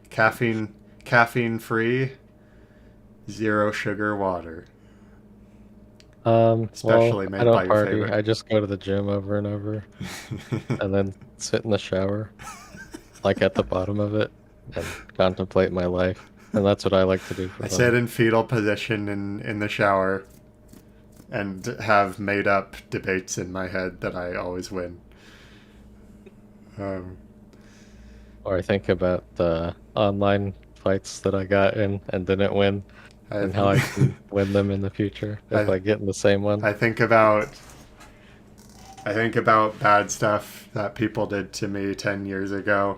Caffeine caffeine free, zero sugar water. Well, Especially I made by don't your party. favorite. I just go to the gym over and over and then sit in the shower, like at the bottom of it, and contemplate my life. And that's what I like to do for I sit fun. in fetal position in the shower and have made up debates in my head that I always win. Um, Or I think about the online fights that I got in and didn't win, I, and how I can win them in the future if I I get in the same one. I think about bad stuff that people did to me 10 years ago,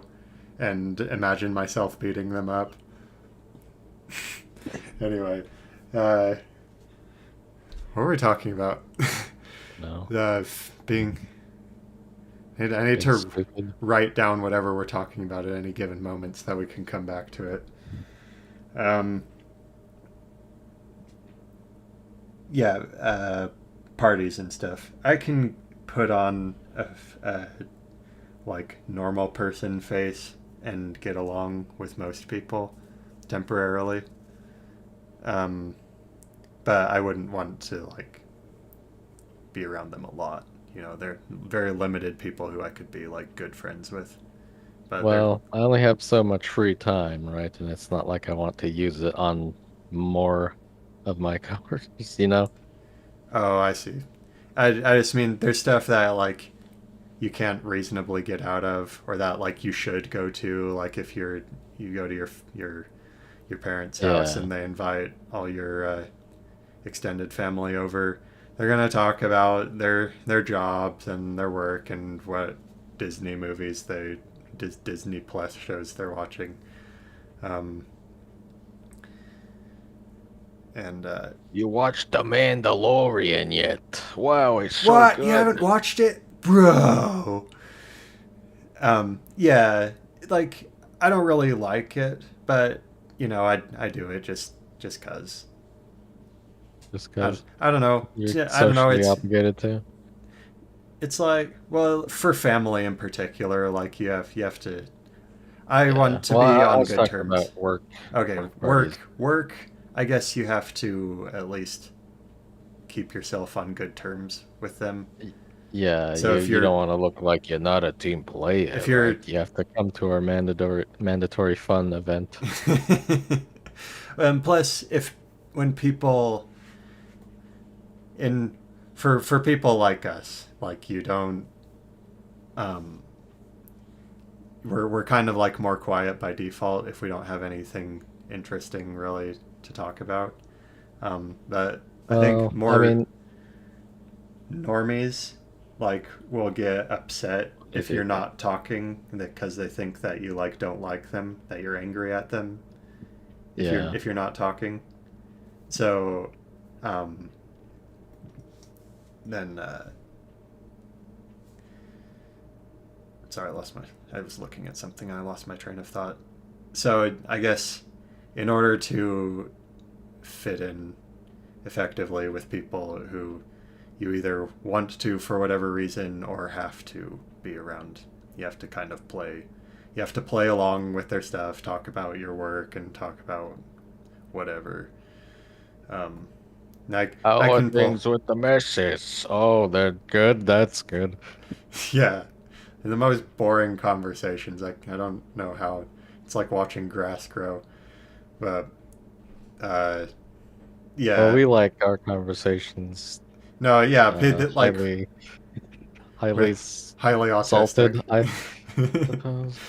and imagine myself beating them up. Anyway, uh, what were we talking about? No, Being. I need being to stupid. write down whatever we're talking about at any given moment so that we can come back to it. Um, yeah, parties and stuff. I can put on a like normal person face and get along with most people temporarily. Um, but I wouldn't want to like be around them a lot. They're very limited people who I could be like good friends with. But they're Well, I only have so much free time, right? And it's not like I want to use it on more of my coworkers. oh, I see. I just mean there's stuff that like you can't reasonably get out of, or that like you should go to, like if you go to your parents' house Yeah. and they invite all your extended family over. They're gonna talk about their jobs and their work and what Disney movies Disney Plus shows they're watching. Um, and You watched The Mandalorian yet? Wow, it's so what? You haven't good. watched it, bro? Yeah, like I don't really like it, but I do it just cause. Just I, because I don't know. you're I don't know. socially obligated to. It's like, well, for family in particular, like you have to. I Yeah. want to Well, be I on was good talking about terms. Okay, work parties. work. I guess you have to at least keep yourself on good terms with them. Yeah, So you don't want to look like you're not a team player, if you're right? You have to come to our mandatory fun event. and plus if when people in for people like us, like you don't um we're kind of like more quiet by default if we don't have anything interesting really to talk about. But I think Well, I more mean, normies like will get upset if it, you're not talking because they think that you like don't like them, that you're angry at them yeah. if you're not talking. So um, then sorry, I was looking at something and I lost my train of thought. So I guess in order to fit in effectively with people who you either want to for whatever reason or have to be around, you have to kind of play. You have to play along with their stuff, talk about your work, and talk about whatever. Um, I How are can pull, things with the messes? Oh, they're good. That's good. yeah, the most boring conversations. I don't know how. It's like watching grass grow, but uh, Well, yeah, we like our conversations no, yeah, like highly, highly with highly autistic. salted, I suppose.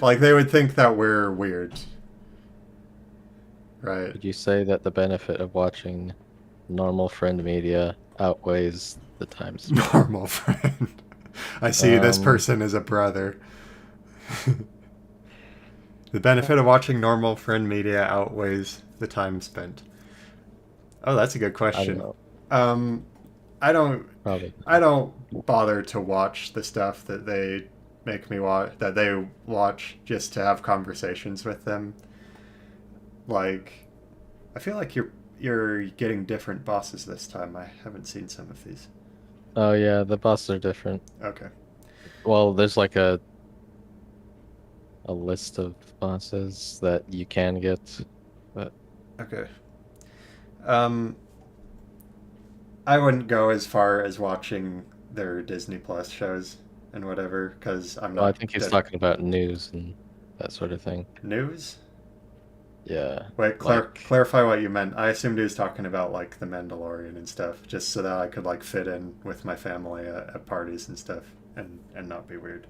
Like they would think that we're weird, Right. Would you say that the benefit of watching normal friend media outweighs the time spent? Normal friend. I see this Um, person as a brother. The benefit of watching normal friend media outweighs the time spent. Oh, that's a good I don't question. know. Um, I don't. Probably I don't bother to watch the stuff that they make me watch. That they watch just to have conversations with them. Like, I feel like you're getting different bosses this time. I haven't seen some of these. Oh yeah, the bosses are different. Okay. Well, there's like a list of bosses that you can get, but Okay. Um, I wouldn't go as far as watching their Disney Plus shows and whatever because I'm well, I not think he's talking about news and that sort of thing. news. Yeah, Wait, like clarify what you meant. I assumed he was talking about like the Mandalorian and stuff, just so that I could like fit in with my family at parties and stuff, and not be weird.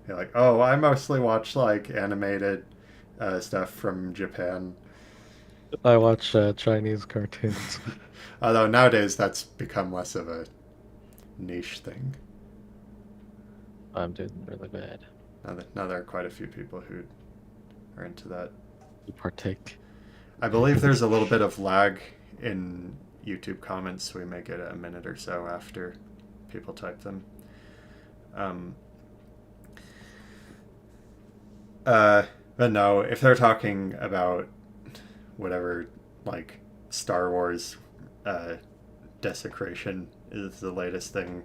You're like, oh, I mostly watch like animated stuff from Japan. I watch Chinese cartoons. Although nowadays that's become less of a niche thing. I'm doing really bad. Now there are quite a few people who are into that. You partake. I believe there's a little bit of lag in YouTube comments, so we may get a minute or so after people type them. Um, but no, if they're talking about whatever, like Star Wars uh, desecration is the latest thing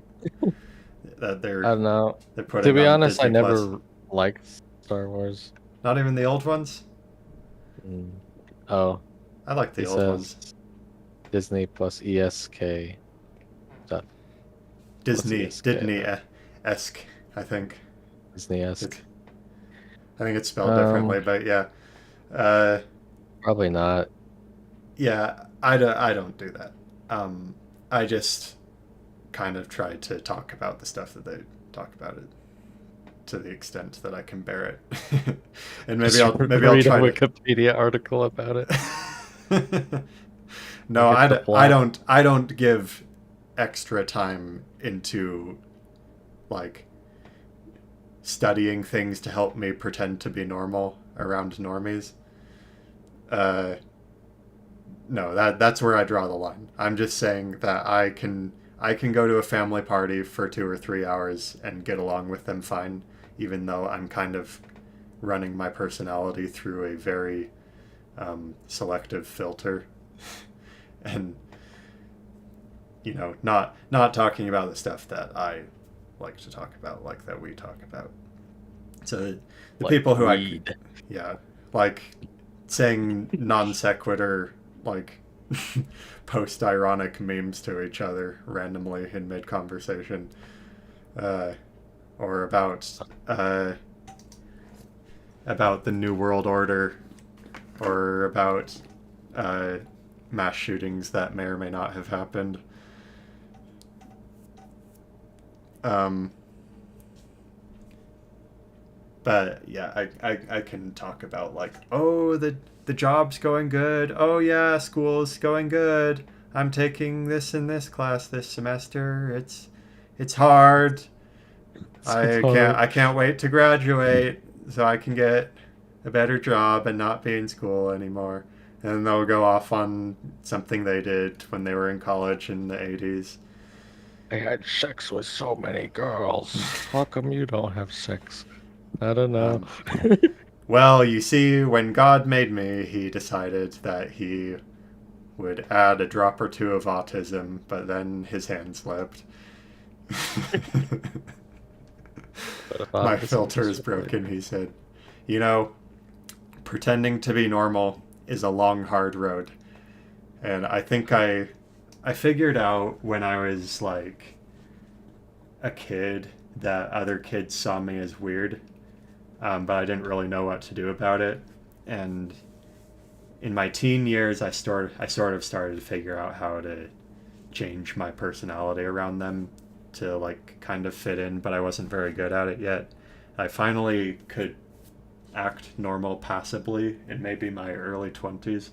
that I don't know. they're To putting be on honest, I Disney Plus. never liked Star Wars. Not even the old ones. Mm. Oh, I like he the old says ones. Disney plus ESK. Dot, what's ESK? Disney esque. I think Disney-esque. it's I think it's spelled Um, differently, but yeah. Uh, Probably not. yeah, I don't do that. Um, I just kind of try to talk about the stuff that they talk about it to the extent that I can bear it. And Just maybe I'll read a try to Wikipedia article about it. No, Get the plot. I don't give extra time into like studying things to help me pretend to be normal around normies. Uh, no, that's where I draw the line. I'm just saying that I can go to a family party for 2 or 3 hours and get along with them fine, even though I'm kind of running my personality through a very selective filter, and not talking about the stuff that I like to talk about, like that we talk about. So the Like people who weed. yeah, like saying non sequitur, like post ironic memes to each other randomly in mid conversation, uh, or uh, about the New World Order, or about uh, mass shootings that may or may not have happened. Um, but yeah, I can talk about like, oh, the job's going good. Oh yeah, school's going good. I'm taking this and this class this semester. It's hard. It's hard. I can't wait to graduate so I can get a better job and not be in school anymore. And they'll go off on something they did when they were in college in the 80s. I had sex with so many girls. How come you don't have sex? I don't know. Um, well, you see, when God made me, he decided that he would add a drop or two of autism, but then his hand slipped. But if My autism filter was is really... broken, he said. You know, pretending to be normal is a long, hard road. And I think I figured out when I was like a kid that other kids saw me as weird, but I didn't really know what to do about it. And in my teen years, I sort of started to figure out how to change my personality around them to like kind of fit in, but I wasn't very good at it yet. I finally could act normal passably in maybe my early 20s.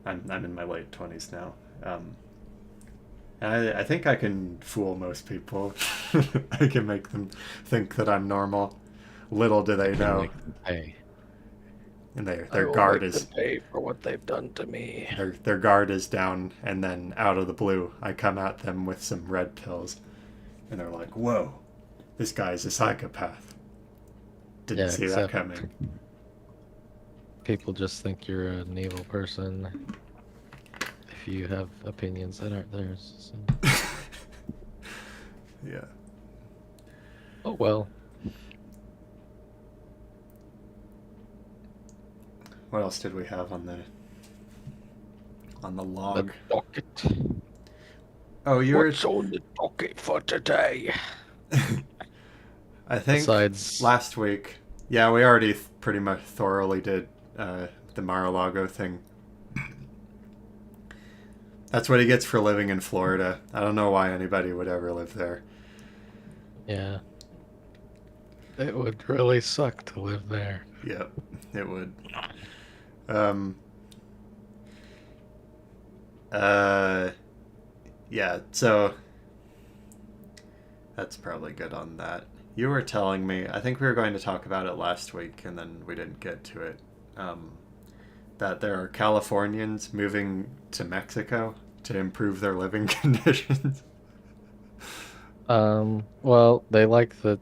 I'm in my late 20s now. And I think I can fool most people. I can make them think that I'm normal. Little do they I can know. make them pay. And I their will guard make is them pay for what they've done to me. their guard is down, and then out of the blue, I come at them with some red pills, and they're like, "Whoa, this guy's a psychopath. Didn't Yeah, see that except coming." people just think you're an evil person if you have opinions that aren't theirs. So. Yeah. Oh well. What else did we have on the log? The docket. Oh, you were. What's on the docket for today? I think Besides, last week. Yeah, we already pretty much thoroughly did the Mar-a-Lago thing. That's what he gets for living in Florida. I don't know why anybody would ever live there. yeah, it would really suck to live there. Yep, it would. Um. Yeah. So that's probably good on that. You were telling me. I think we were going to talk about it last week, and then we didn't get to it. That there are Californians moving to Mexico to improve their living conditions. Well, they like the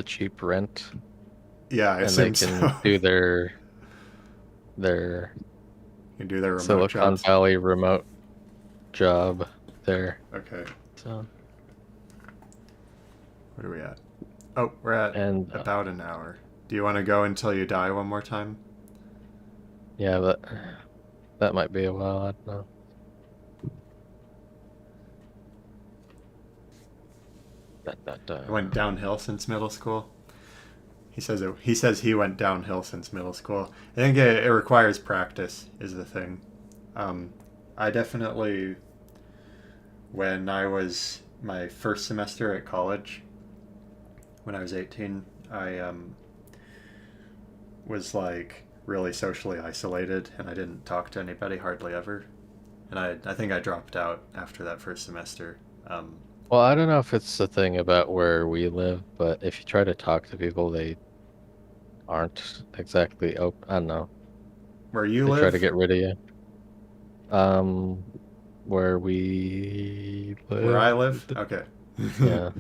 cheap rent, Yeah, I and they assume can so. do their You do their remote Silicon jobs. Valley remote job there. Okay. So, What are we at? Oh, we're at and about an hour. Do you want to go until you die one more time? yeah, but that might be a while. I don't know. It went downhill since middle school. He says he went downhill since middle school. I think it requires practice is the thing. I definitely, when I was my first semester at college, when I was 18, I was like really socially isolated, and I didn't talk to anybody hardly ever. And I think I dropped out after that first semester. Well, I don't know if it's the thing about where we live, but if you try to talk to people, they aren't exactly open. I don't know. Where you They try to live? get rid of you. Where we live. Where I live? Okay. Yeah,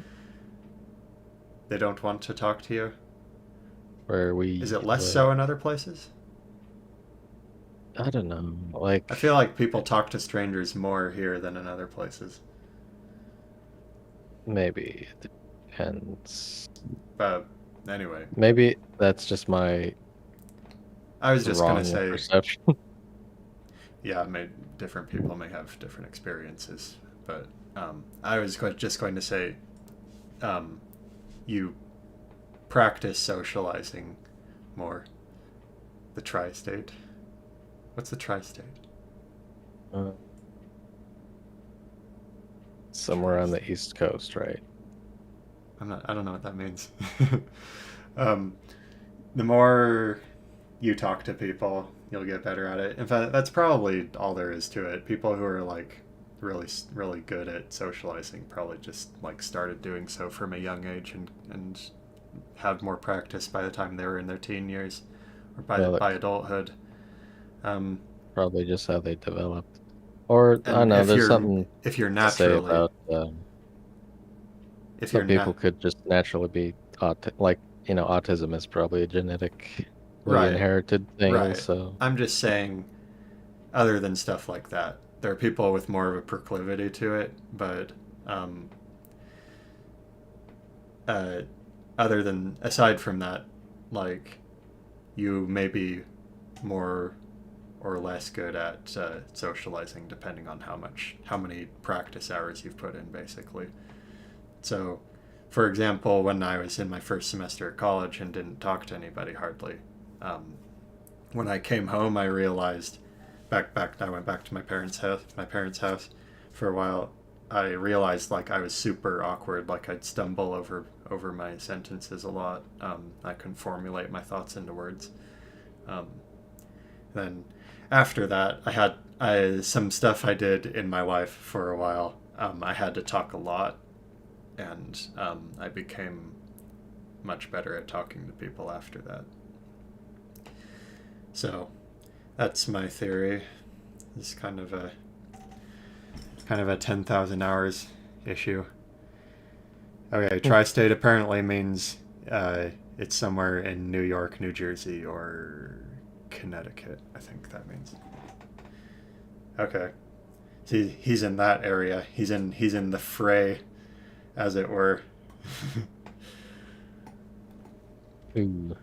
They don't want to talk to you? where we Is it less live. so in other places? I don't know. Like, I feel like people talk to strangers more here than in other places. maybe it depends. But anyway, Maybe that's just my I was just gonna wrong say, perception. yeah, different people may have different experiences, but I was just going to say, you practice socializing more. The tri-state. What's the tri-state? Uh, Somewhere on the East Coast, right? I don't know what that means. The more you talk to people, you'll get better at it. In fact, that's probably all there is to it. People who are like really good at socializing probably just like started doing so from a young age and had more practice by the time they were in their teen years or by adulthood. Probably just how they developed. Or I don't And know. There's something if you're to say naturally about if you're some people not could just naturally be like autism is probably a genetically right, inherited thing. right. So I'm just saying, other than stuff like that, there are people with more of a proclivity to it, but uh, aside from that, like you may be more or less good at socializing depending on how many practice hours you've put in, basically. So, for example, when I was in my first semester at college and didn't talk to anybody hardly, when I came home, I realized I went back to my parents' house for a while. I realized like I was super awkward, like I'd stumble over my sentences a lot. I couldn't formulate my thoughts into words. Then after that, some stuff I did in my life for a while. I had to talk a lot, and I became much better at talking to people after that. So that's my theory. It's kind of a 10,000 hours issue. Okay, tri-state apparently means it's somewhere in New York, New Jersey, or Connecticut. I think that means. Okay, see, he's in that area. He's in the fray, as it were. Ooh.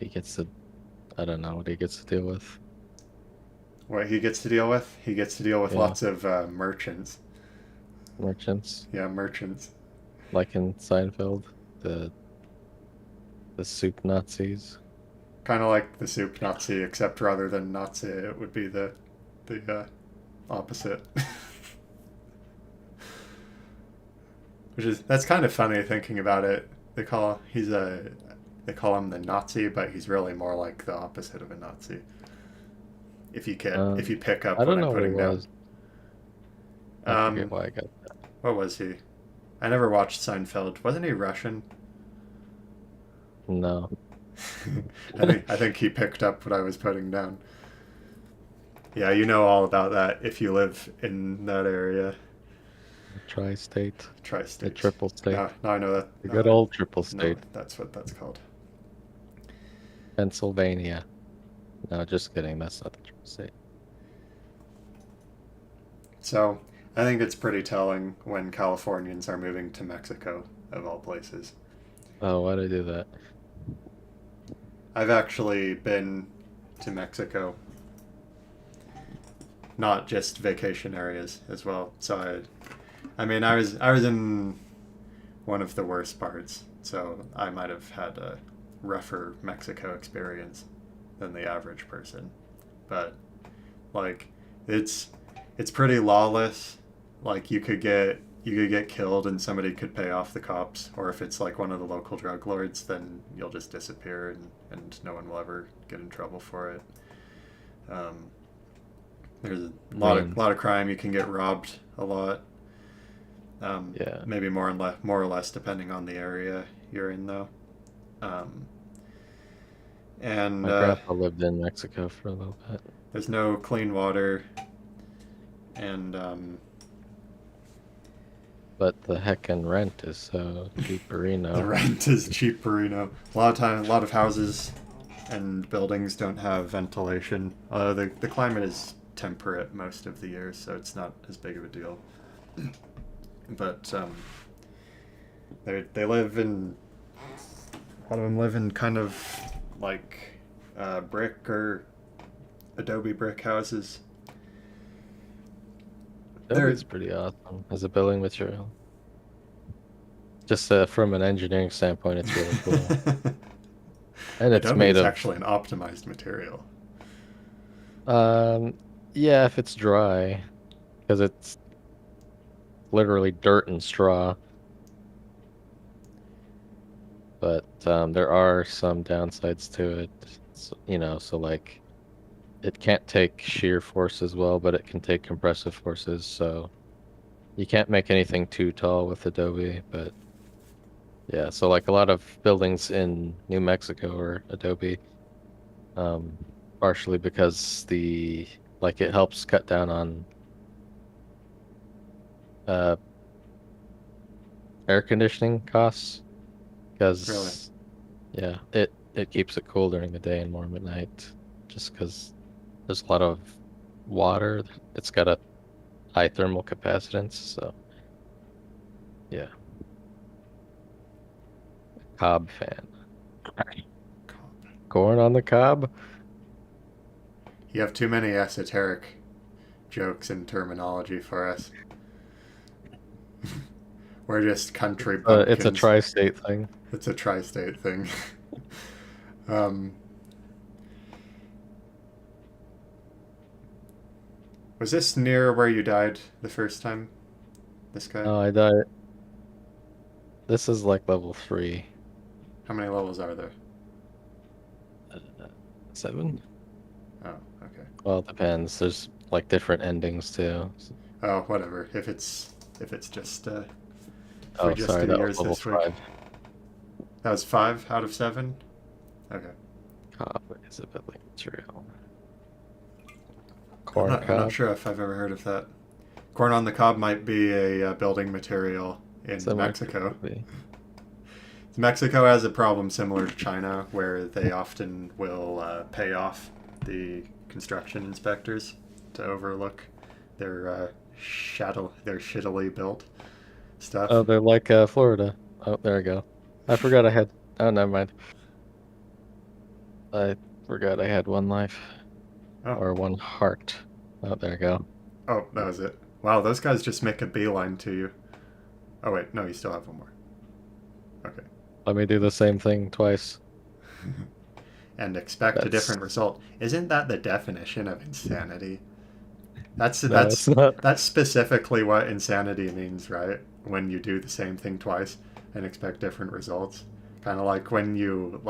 He gets to, I don't know what he gets to deal with. What he gets to deal with? He gets to deal with Yeah. lots of merchants. Merchants, Yeah, merchants. like in Seinfeld, the soup Nazis. Kind of like the soup Nazi, except rather than Nazi, it would be the opposite. That's kind of funny thinking about it. They call him the Nazi, but he's really more like the opposite of a Nazi. If you pick up I what don't I'm know what he putting down. was. I forget why I got that. What was he? I never watched Seinfeld. Wasn't he Russian? No. I think he picked up what I was putting down. Yeah, you know all about that if you live in that area. Tri-state. The Tri-state. triple state. No, I know that. The good old triple state. No, that's what that's called. Pennsylvania. No, just kidding. That's not the triple state. So, I think it's pretty telling when Californians are moving to Mexico, of all places. Oh, why'd I do that? I've actually been to Mexico. Not just vacation areas as well. So I was in one of the worst parts. So I might have had a rougher Mexico experience than the average person. But like it's pretty lawless. Like you could get killed and somebody could pay off the cops, or if it's like one of the local drug lords, then you'll just disappear and no one will ever get in trouble for it. There's a lot of crime. You can get robbed a lot. Yeah. Maybe more or less depending on the area you're in, though. And My grandpa lived in Mexico for a little bit. There's no clean water, and but the heckin' rent is so cheaperino. The rent is cheaperino. A lot of houses and buildings don't have ventilation. Although the climate is temperate most of the year, so it's not as big of a deal. But they live in, a lot of them live in kind of like brick or adobe brick houses. Adobe's pretty awesome as a building material. Just from an engineering standpoint, it's really cool. And it's Adobe made is of actually an optimized material. Yeah, if it's dry, because it's literally dirt and straw. But there are some downsides to it. So like it can't take shear force as well, but it can take compressive forces. So you can't make anything too tall with Adobe. But yeah, so like a lot of buildings in New Mexico are Adobe, partially because it helps cut down on air conditioning costs. Because yeah, it keeps it cool during the day and warm at night, just because there's a lot of water. It's got a high thermal capacitance, so yeah. Cobb fan. Corn on the cob? You have too many esoteric jokes and terminology for us. We're just country bumpkins. It's a tri-state thing. It's a tri-state thing. Was this near where you died the first time? This guy? Oh, I died. This is like level 3. How many levels are there? 7? Oh, okay. Well, it depends. There's like different endings too. Oh, whatever. If it's just if we Oh, just sorry, do that was yours level this week. 5. That was 5 out of 7. Okay. Cob is a building material. I'm Corn not. I'm not cob. sure if I've ever heard of that. Corn on the cob might be a building material in Similar to Mexico. coffee. Mexico has a problem similar to China, where they often will pay off the construction inspectors to overlook their shittily built stuff. Oh, they're like Florida. Oh, there we go. I forgot I had. Oh, never mind. I forgot I had one life Oh, or one heart. Oh, there we go. oh, that was it. Wow, those guys just make a beeline to you. Oh wait, no, you still have one more. Okay. Let me do the same thing twice. And expect a That's different result. Isn't that the definition of insanity? That's no, that's it's not. that's specifically what insanity means, right? When you do the same thing twice and expect different results. Kind of like when you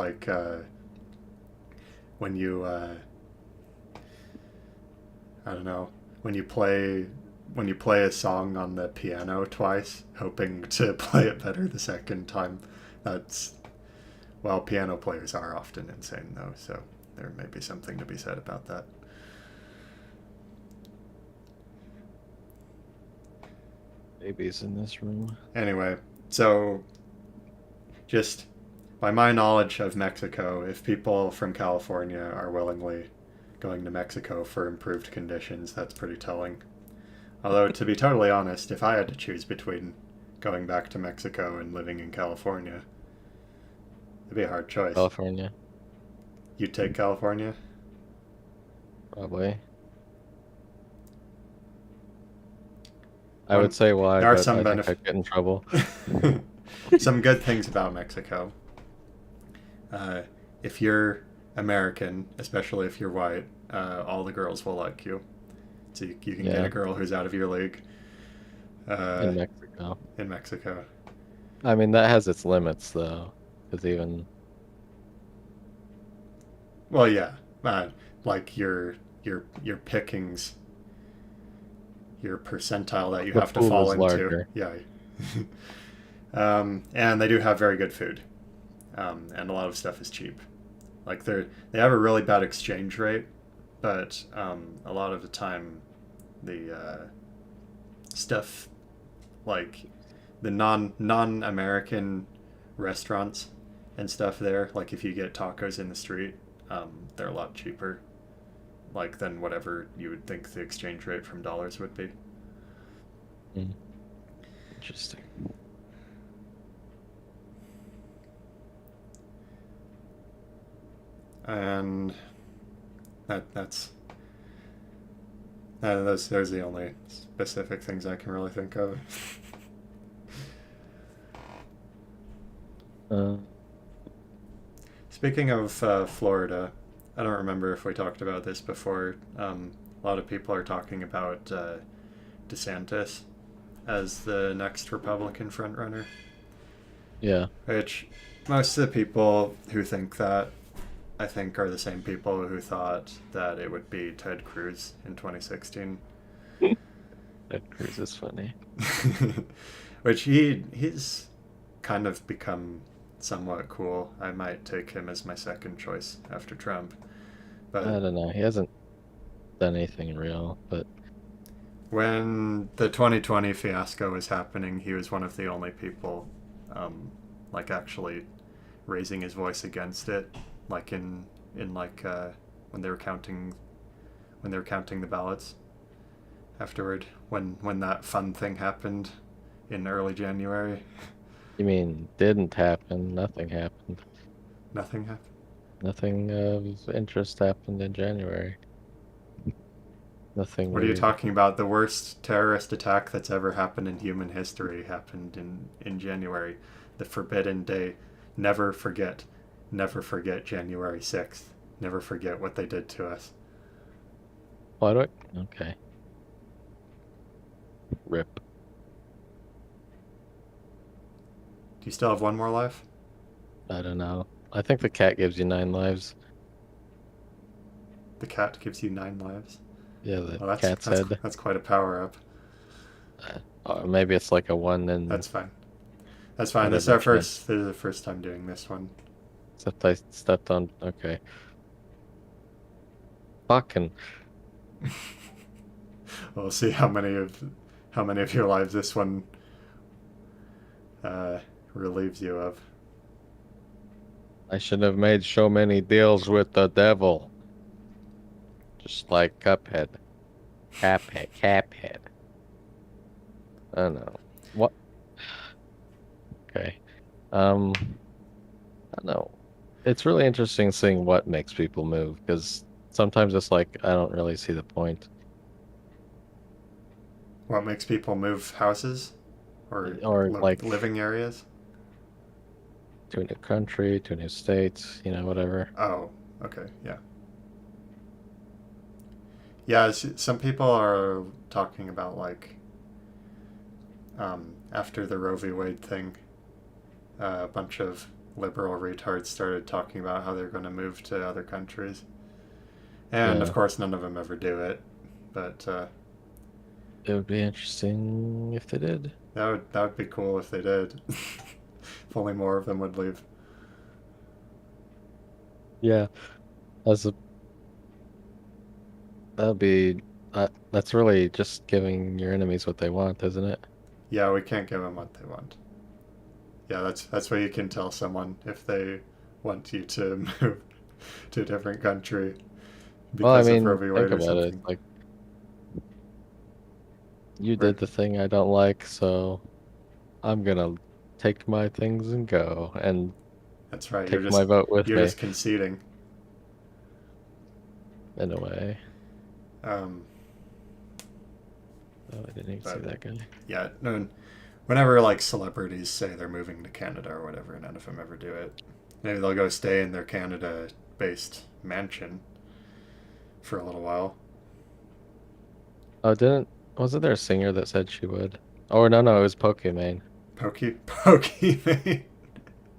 I don't know, when you play a song on the piano twice, hoping to play it better the second time. That's well, piano players are often insane though, so there may be something to be said about that. Babies in this room. Anyway, so just by my knowledge of Mexico, if people from California are willingly going to Mexico for improved conditions, that's pretty telling. Although, to be totally honest, if I had to choose between going back to Mexico and living in California, it'd be a hard choice. California, You'd take California? probably. I One, would say why, there are but some I think benefits. I'd get in trouble. Some good things about Mexico. Uh, if you're American, especially if you're white, all the girls will like you. So you can get Yeah, a girl who's out of your league uh, in Mexico. in Mexico. I mean, that has its limits though, because even Well, yeah, like your pickings, your percentile that you the have to pool fall is into. larger. Yeah. And they do have very good food, and a lot of stuff is cheap. Like they have a really bad exchange rate, but a lot of the time, the stuff like the non American restaurants and stuff there, like if you get tacos in the street, they're a lot cheaper, like than whatever you would think the exchange rate from dollars would be. Mm, interesting. And that's those are the only specific things I can really think of. Uh, Speaking of Florida, I don't remember if we talked about this before. A lot of people are talking about DeSantis as the next Republican frontrunner, yeah, which most of the people who think that, I think, are the same people who thought that it would be Ted Cruz in 2016. Ted Cruz is funny. Which he's kind of become somewhat cool. I might take him as my second choice after Trump. I But don't know. He hasn't done anything real, but when the 2020 fiasco was happening, he was one of the only people, like actually raising his voice against it, like in like when they were counting the ballots afterward, when that fun thing happened in early January. you mean didn't happen? Nothing happened. Nothing happened. Nothing of interest happened in January. Nothing What are you weird. talking about? The worst terrorist attack that's ever happened in human history happened in January. The forbidden day. Never forget. Never forget January 6th. Never forget what they did to us. Why do I? Okay. Rip. Do you still have one more life? I don't know. I think the cat gives you 9 lives. The cat gives you 9 lives. Yeah, the Well, cat's head. that's quite a power up. Or maybe it's like a 1 in That's fine. That's fine. This is whatever our chance. first. This is the first time doing this one. Except I stepped on. Okay. Fucking. We'll see how many of your lives this one relieves you of. I should have made so many deals with the devil. Just like Cuphead. Caphead. I don't know. What? Okay. I don't know. It's really interesting seeing what makes people move because sometimes it's like I don't really see the point. What makes people move houses or Or like living areas? to a new country, to a new state, whatever. Oh, okay, yeah. Yeah, some people are talking about like after the Roe v. Wade thing, a bunch of liberal retards started talking about how they're going to move to other countries, and of Yeah. course none of them ever do it. But It would be interesting if they did. that would be cool if they did. If only more of them would leave. Yeah. As a That would be that's really just giving your enemies what they want, isn't it? Yeah, we can't give them what they want. Yeah, that's where you can tell someone if they want you to move to a different country Well, I because of Roe mean, v. think Wade or about it. something. Like you Right. did the thing I don't like, so I'm gonna take my things and go and That's right. take my vote with You're me just conceding. in a way. Um, Oh, I didn't even see but that guy. yeah, no. Whenever like celebrities say they're moving to Canada or whatever, none of them ever do it. Maybe they'll go stay in their Canada-based mansion for a little while. Oh, wasn't there a singer that said she would? Oh, no, it was Pokimane. Pokemon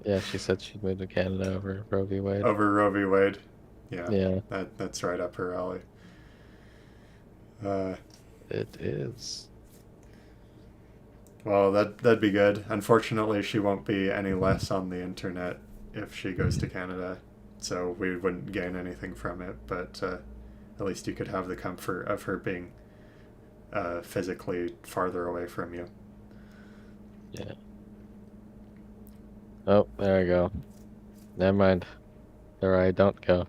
Yeah, she said she'd move to Canada over Roe v. Wade. over Roe v. Wade. Yeah, Yeah, that's right up her alley. Uh, it is. well, that'd be good. Unfortunately, she won't be any less on the internet if she goes to Canada, so we wouldn't gain anything from it. But at least you could have the comfort of her being physically farther away from you. Yeah. Oh, there I go. Never mind. There I don't go.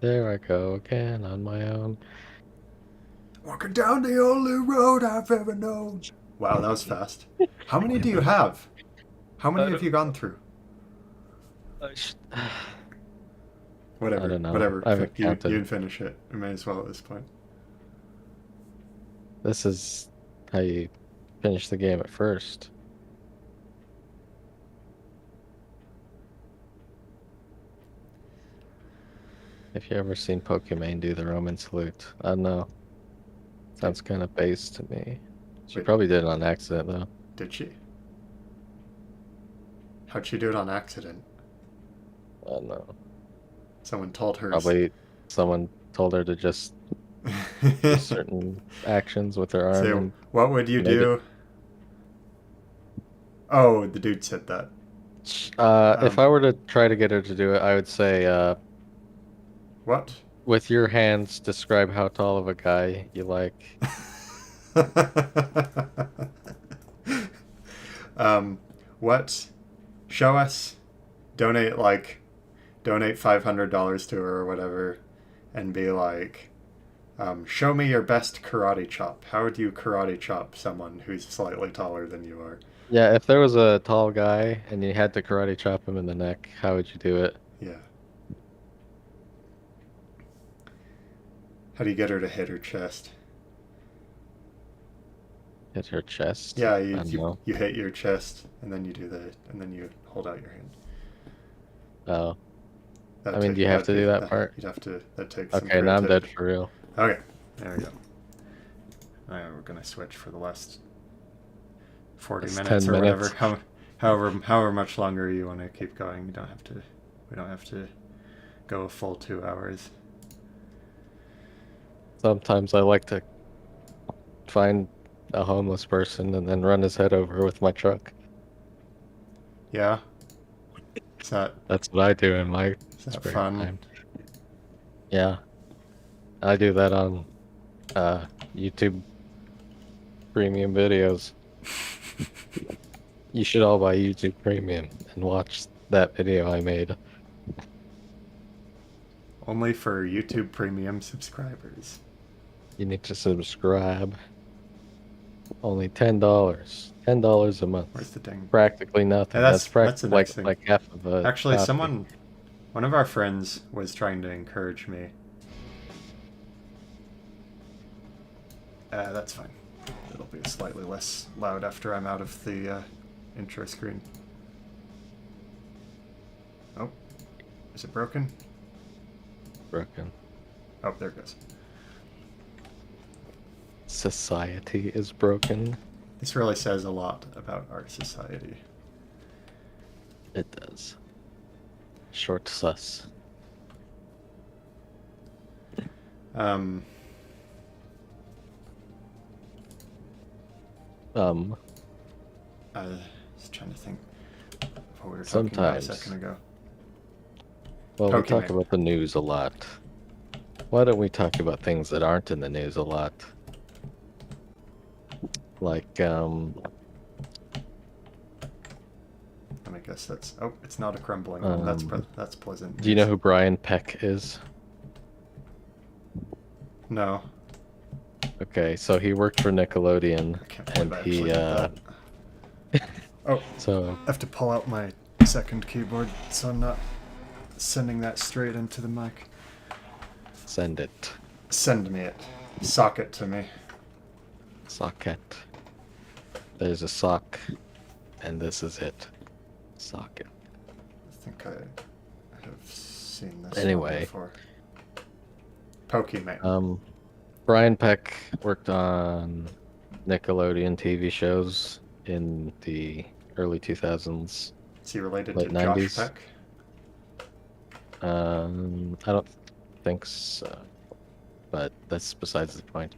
There I go again on my own. Walking down the only road I've ever known. Wow, that was fast. How many do you have? How many have you gone through? I Whatever, don't know. whatever. I haven't You counted. can finish it. You may as well at this point. This is how you finish the game at first. If you ever seen Pokimane do the Roman salute, I don't know. Sounds kind of base to me. She Wait. probably did it on accident though. Did she? How'd she do it on accident? I don't know. Someone told her. Probably someone told her to just do certain actions with her arm Say, and what would you made it. do? Oh, the dude said that. If I were to try to get her to do it, I would say, What? with your hands, describe how tall of a guy you like. What? Show us. Donate $500 to her or whatever, and be like, show me your best karate chop. How would you karate chop someone who's slightly taller than you are? Yeah, if there was a tall guy and you had to karate chop him in the neck, how would you do it? Yeah. How do you get her to hit her chest? Hit her chest? Yeah, I don't know. you hit your chest, and then you hold out your hand. Oh, That'd I mean, take- do you have to that'd do be- that part? You'd have to. That takes some Okay, now I'm dead creativity. for real. Okay, there we go. Alright, we're gonna switch for the last 40 That's minutes 10 or minutes. whatever. However much longer you want to keep going. You don't have to. We don't have to go a full 2 hours. Sometimes I like to find a homeless person and then run his head over with my truck. Yeah? Is that, That's what I do in my is that spare fun? time. Yeah, I do that on YouTube Premium videos. You should all buy YouTube Premium and watch that video I made. Only for YouTube Premium subscribers. You need to subscribe. Only $10. $10 a month. Where's the dang... Practically nothing. Yeah, That's that's a nice thing. like half of a Actually, copy. one of our friends was trying to encourage me. That's fine. It'll be slightly less loud after I'm out of the intro screen. Oh, is it broken? Broken. Oh, there it goes. Society is broken. This really says a lot about our society. It does. Shortsus. I was trying to think of what we were talking about a Sometimes. second ago. Well, we talk Pokemon. about the news a lot. Why don't we talk about things that aren't in the news a lot? Like, Let me guess that's... Oh, it's not a crumbling one. That's pleasant. do you know who Brian Peck is? No. Okay, so he worked for Nickelodeon, I can't believe and I he, actually did that. Oh, so, I have to pull out my second keyboard so I'm not sending that straight into the mic. send it. Send me it. Sock it to me. Socket. There's a sock, and this is it. Socket. I think I have seen this Anyway. one before. Pokemon. Brian Peck worked on Nickelodeon TV shows in the early 2000s. Is he related late to 90s. Josh Peck? I don't think so, but that's besides the point.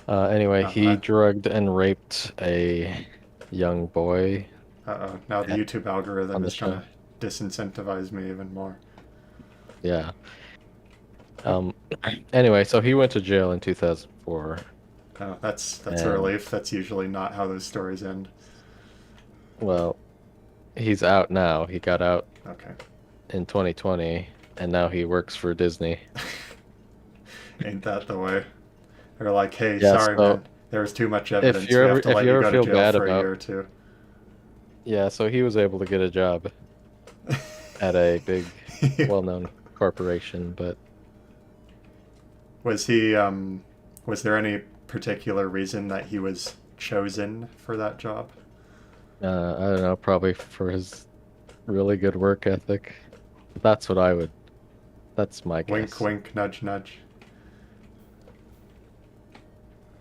Anyway, he drugged and raped a young boy. Uh-oh. Now the YouTube algorithm on the is going to disincentivize me even more. Yeah. Anyway, so he went to jail in 2004. Oh, that's a relief. That's usually not how those stories end. Well, he's out now. He got out Okay. in 2020, and now he works for Disney. Ain't that the way? They're like, hey, Yeah, sorry, so man. There was too much evidence. you We ever- have to if let you you ever go to feel jail bad for a about- year or two. Yeah, so he was able to get a job at a big, well-known corporation, but Was he, was there any particular reason that he was chosen for that job? I don't know, probably for his really good work ethic. That's my guess. Wink, wink, nudge, nudge.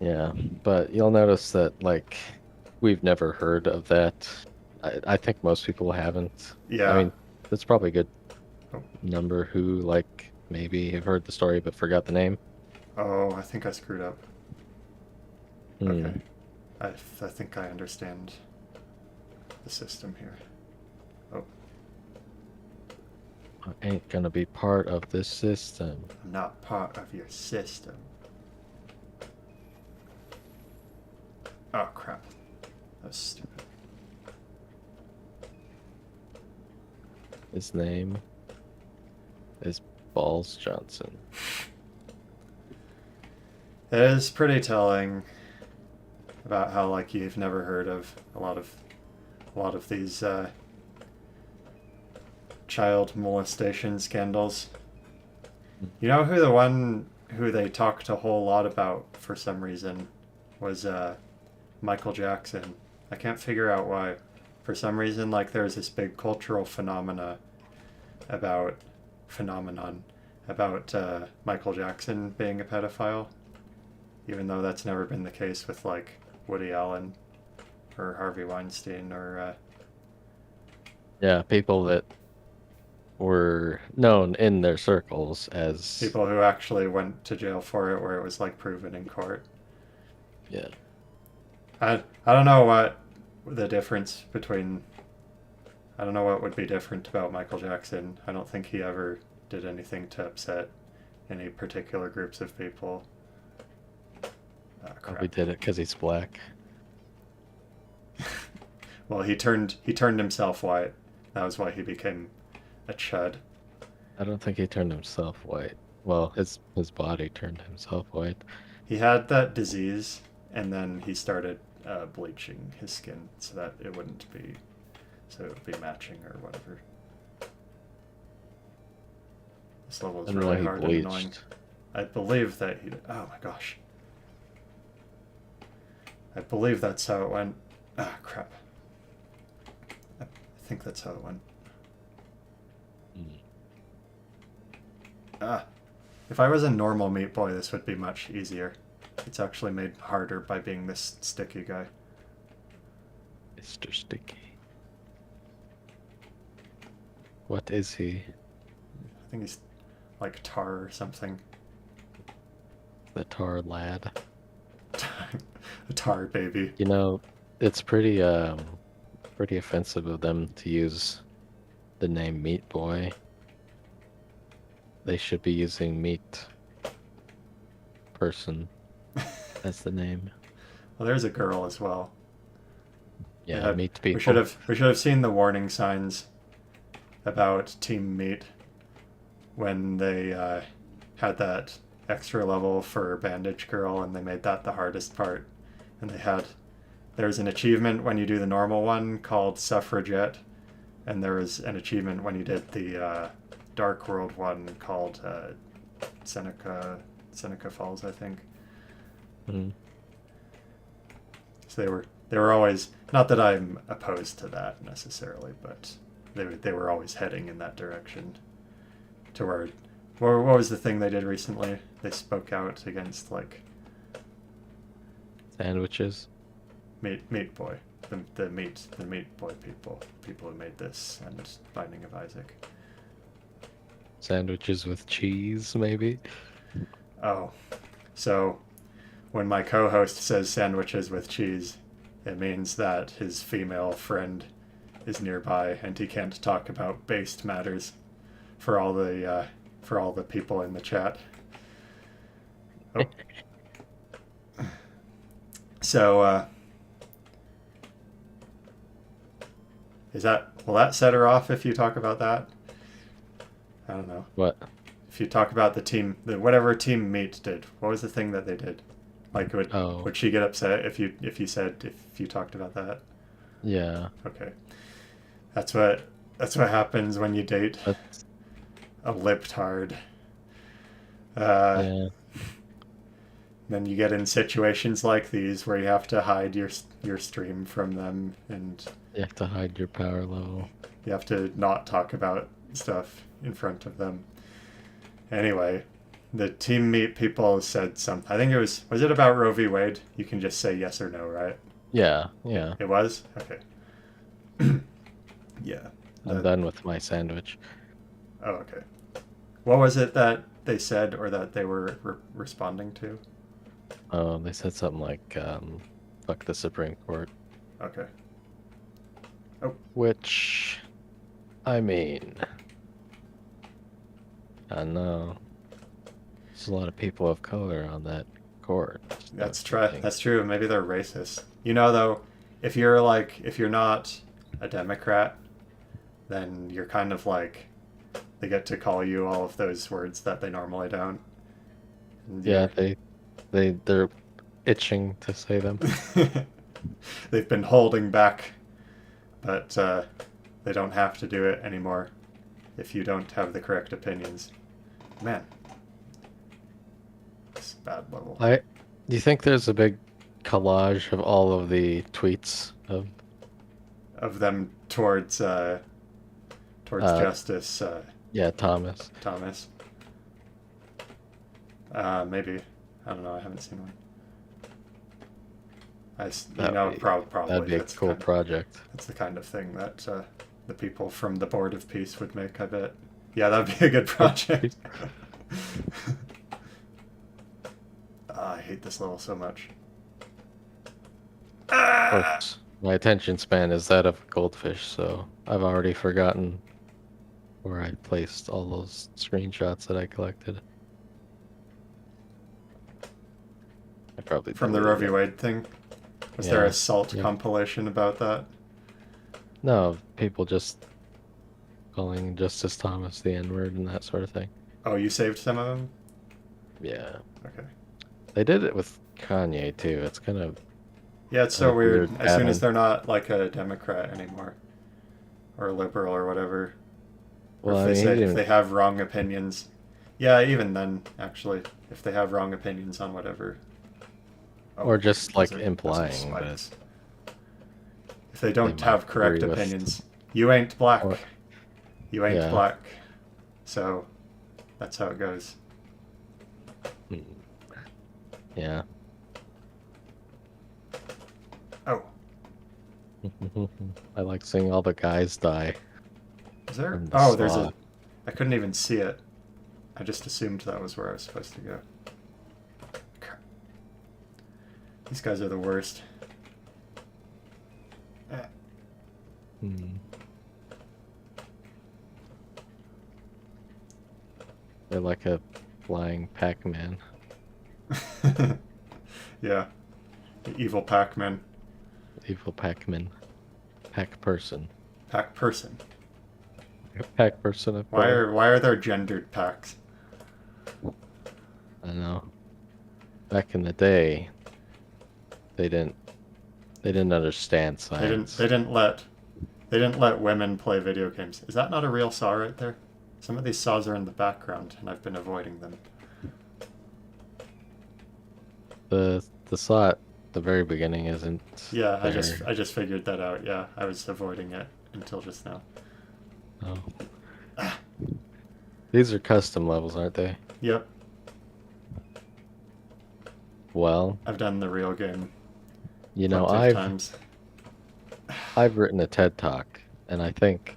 Yeah, but you'll notice that, like, we've never heard of that. I think most people haven't. Yeah. I mean, that's probably a good Oh. number who, like, maybe have heard the story but forgot the name. Oh, I think I screwed up. Hmm. Okay. I think I understand the system here. Oh, I ain't gonna be part of this system. I'm not part of your system. Oh, crap. That was stupid. His name is Balls Johnson. It is pretty telling about how, like, you've never heard of a lot of these child molestation scandals. You know who the one who they talked a whole lot about for some reason was Michael Jackson. I can't figure out why. For some reason, like, there's this big cultural phenomenon about Michael Jackson being a pedophile, even though that's never been the case with, like, Woody Allen or Harvey Weinstein or Yeah, people that were known in their circles as, People who actually went to jail for it, where it was like proven in court. yeah. I don't know what the difference between. I don't know what would be different about Michael Jackson. I don't think he ever did anything to upset any particular groups of people. Ah, Probably crap. did it because he's black. Well, he turned himself white. That was why he became a chud. I don't think he turned himself white. Well, his body turned himself white. He had that disease, and then he started bleaching his skin so that it wouldn't be, so it would be matching or whatever. This level is And really really he hard and annoying. bleached. I believe that he. Oh my gosh. I believe that's how it went. Ah, crap. I think that's how it went. Mm. Ah. If I was a normal Meat Boy, this would be much easier. It's actually made harder by being this sticky guy. Mr. Sticky. What is he? I think he's like tar or something. The tar lad. A tar baby. You know, it's pretty offensive of them to use the name Meat Boy. They should be using Meat Person as the name. Well, there's a girl as well. Yeah, Meat People. We should have seen the warning signs about Team Meat when they had that extra level for Bandage Girl, and they made that the hardest part. And there's an achievement when you do the normal one called Suffragette, and there was an achievement when you did the Dark World one called Seneca Falls, I think. Mhm. So they were always, not that I'm opposed to that necessarily, but they were always heading in that direction. To where, what was the thing they did recently? They spoke out against like Sandwiches. Meat Boy, the meat boy people who made this and Binding of Isaac. Sandwiches with cheese, maybe? Oh, so when my co-host says sandwiches with cheese, it means that his female friend is nearby and he can't talk about based matters for all the people in the chat. Oh. So will that set her off if you talk about that? I don't know. What? If you talk about whatever Team Meat did, what was the thing that they did? Like, would she get upset if you talked about that? Yeah. Okay. That's what happens when you date a liptard. Yeah. Then you get in situations like these where you have to hide your stream from them, and You have to hide your power level. you have to not talk about stuff in front of them. Anyway, the Team Meat people said something. I think it was it about Roe v. Wade? You can just say yes or no, right? Yeah. It was? Okay. Yeah. I'm done with my sandwich. Oh, okay. What was it that they said or that they were responding to? They said something like, fuck the Supreme Court. Okay. Which, I mean, I know. There's a lot of people of color on that court. That's true. Maybe they're racist. You know, though, if you're not a Democrat, then you're kind of like, they get to call you all of those words that they normally don't. And Yeah, they're itching to say them. they've been holding back, but they don't have to do it anymore if you don't have the correct opinions. Man, it's a bad level. Do you think there's a big collage of all of the tweets of them towards Justice yeah, Thomas. Thomas? Maybe. I don't know. I haven't seen one. Probably That'd be a cool project. That's the kind of thing that the people from the Board of Peace would make, I bet. Yeah, that'd be a good project. I hate this level so much. Of course, my attention span is that of a goldfish, so I've already forgotten where I placed all those screenshots that I collected. I probably From the deleted Roe v. it. Wade thing? Was there Yeah, a salt yeah. compilation about that? No, people just calling Justice Thomas the N-word and that sort of thing. Oh, you saved some of them? Yeah. Okay. They did it with Kanye too. It's kind of Yeah, it's a so weird. weird As soon as pattern. they're not like a Democrat anymore, or a liberal or whatever, or Well, if I they mean, he say if didn't. they have wrong opinions. Yeah, even then, actually, if they have wrong opinions on whatever. Oh, Or just those like are implying spikes. that If they they don't might have correct agree with, opinions, you ain't black. or You ain't yeah. black. So, that's how it goes. Hmm. Yeah. Oh, I like seeing all the guys die is there? from the Oh, there's slaw. a. I couldn't even see it. I just assumed that was where I was supposed to go. Crap. These guys are the worst. Hmm. They're like a flying Pac-Man. Yeah, the evil Pac-Man. Evil Pac-Man. Pac-person. Pac-person. Pac-person of Why color. are there gendered packs? I know. Back in the day, they didn't understand science. They didn't let women play video games. Is that not a real saw right there? Some of these saws are in the background, and I've been avoiding them. The saw at the very beginning isn't Yeah, there. I just figured that out. Yeah, I was avoiding it until just now. Oh. These are custom levels, aren't they? Yep, Well, I've done the real game you know, plenty of times. I've written a TED Talk, and I think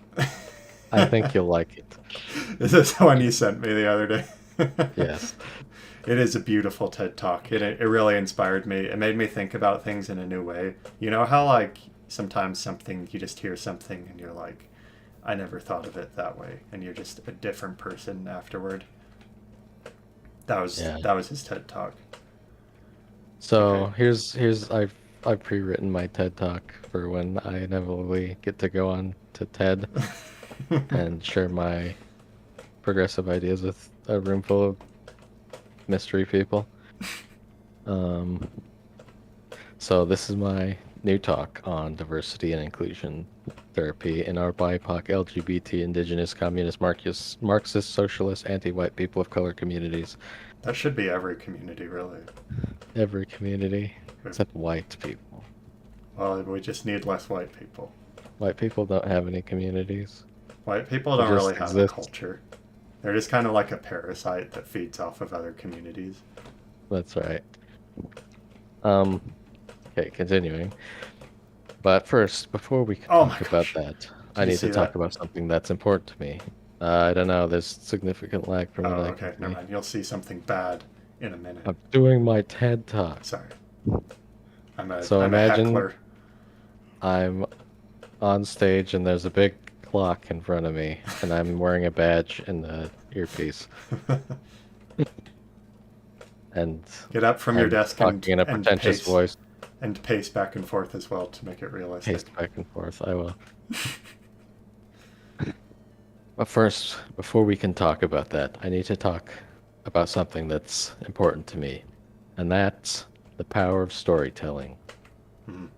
you'll like it. Is this the one you sent me the other day? Yes. It is a beautiful TED Talk. It really inspired me. It made me think about things in a new way. You know how, like, sometimes you just hear something and you're like, I never thought of it that way, and you're just a different person afterward. That was his TED Talk. So Okay. here's I've pre-written my TED Talk for when I inevitably get to go on to TED and share my progressive ideas with a room full of mystery people. So this is my new talk on diversity and inclusion therapy in our BIPOC, LGBT, Indigenous, Communist, Marxist, Socialist, anti-white people of color communities. That should be every community, really. Every community except white people. Well, we just need less white people. White people don't have any communities. White people They don't just really have a exist. culture. They're just kind of like a parasite that feeds off of other communities. That's right. Okay, continuing. But first, before we can Oh my talk about gosh. that, I Did you need see to talk that? about something that's important to me. I don't know, there's significant lag from Oh, what I okay. can Never see. mind. You'll see something bad in a minute. I'm doing my TED Talk. Sorry. So I'm a imagine heckler. I'm on stage and there's a big clock in front of me, and I'm wearing a badge and the earpiece, and Get up from your I'm desk talking in a pretentious voice, and pace back and forth as well to make it realistic. paced back and forth. I will. But first, before we can talk about that, I need to talk about something that's important to me, and that's the power of storytelling. Mhm.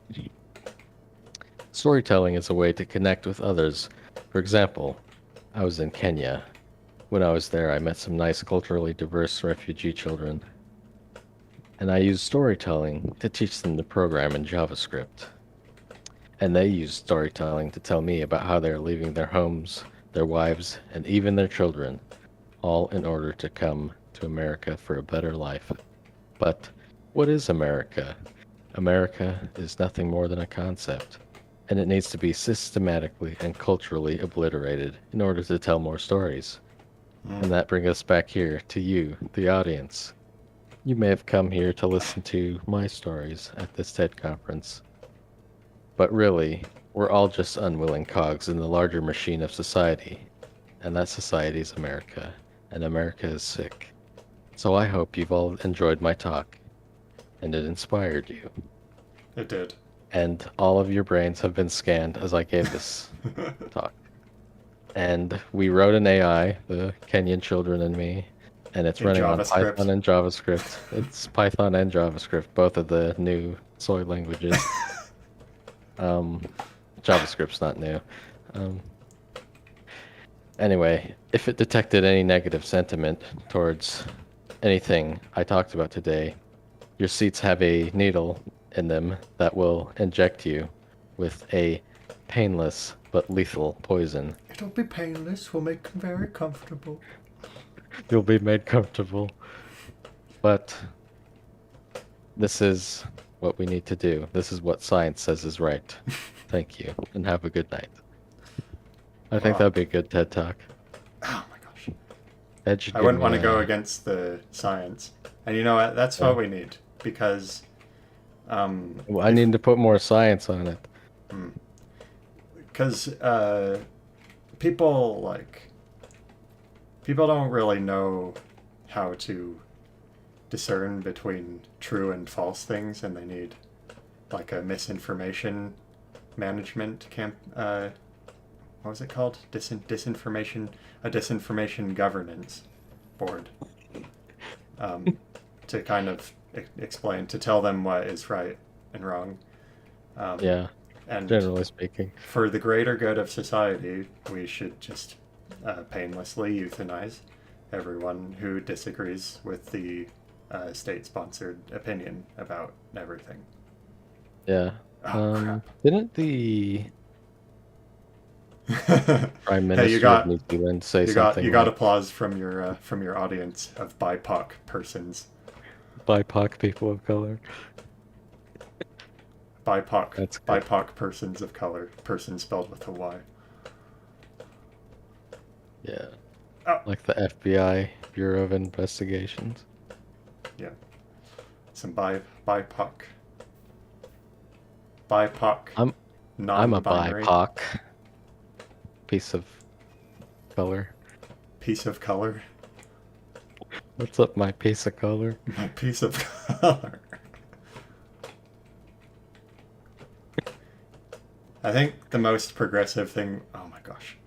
Storytelling is a way to connect with others. For example, I was in Kenya. When I was there, I met some nice culturally diverse refugee children, and I used storytelling to teach them to program in JavaScript. And they used storytelling to tell me about how they're leaving their homes, their wives, and even their children, all in order to come to America for a better life. But what is America? America is nothing more than a concept. and it needs to be systematically and culturally obliterated in order to tell more stories. And that brings us back here to you, the audience. You may have come here to listen to my stories at this TED conference, but really, we're all just unwilling cogs in the larger machine of society, and that society is America, and America is sick. So I hope you've all enjoyed my talk, and it inspired you. It did. And all of your brains have been scanned as I gave this talk. And we wrote an AI, the Kenyan children and me, and it's In running on JavaScript. Python and JavaScript. It's Python and JavaScript, both of the new soy languages. JavaScript's not new. Anyway, if it detected any negative sentiment towards anything I talked about today, your seats have a needle in them that will inject you with a painless but lethal poison. It'll be painless. We'll make them very comfortable. You'll be made comfortable. But this is what we need to do. This is what science says is right. Thank you, and have a good night. I think that'd be a good TED Talk. Oh my gosh. Ed should I give wouldn't me want to go a- against the science. And you know what? That's what we need. Because Well, I need to put more science on it. because people don't really know how to discern between true and false things, and they need like a misinformation management what was it called? Disinformation governance board, to kind of explain, to tell them what is right and wrong. Yeah, And generally speaking. for the greater good of society, we should just painlessly euthanize everyone who disagrees with the state-sponsored opinion about everything. Yeah. Oh, crap. Didn't the Prime Minister Hey, you got of New Zealand say you got something you got like applause from your audience of BIPOC persons. BIPOC people of color? BIPOC That's good. BIPOC persons of color. Person spelled with a Y. Yeah. Oh. Like the FBI, Bureau of Investigations. Yeah. Some BIPOC. BIPOC. I'm a non-binary. BIPOC. Piece of color. Piece of color. What's up, my piece of color? My piece of color. I think the most progressive thing. Oh my gosh.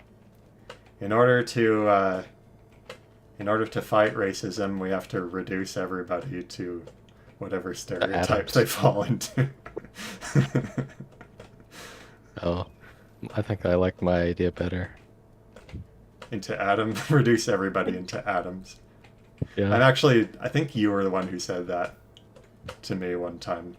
In order to fight racism, we have to reduce everybody to whatever stereotype atoms. they fall into. Oh, I think I like my idea better. Into atoms. Reduce everybody into atoms. Yeah. I think you were the one who said that to me one time.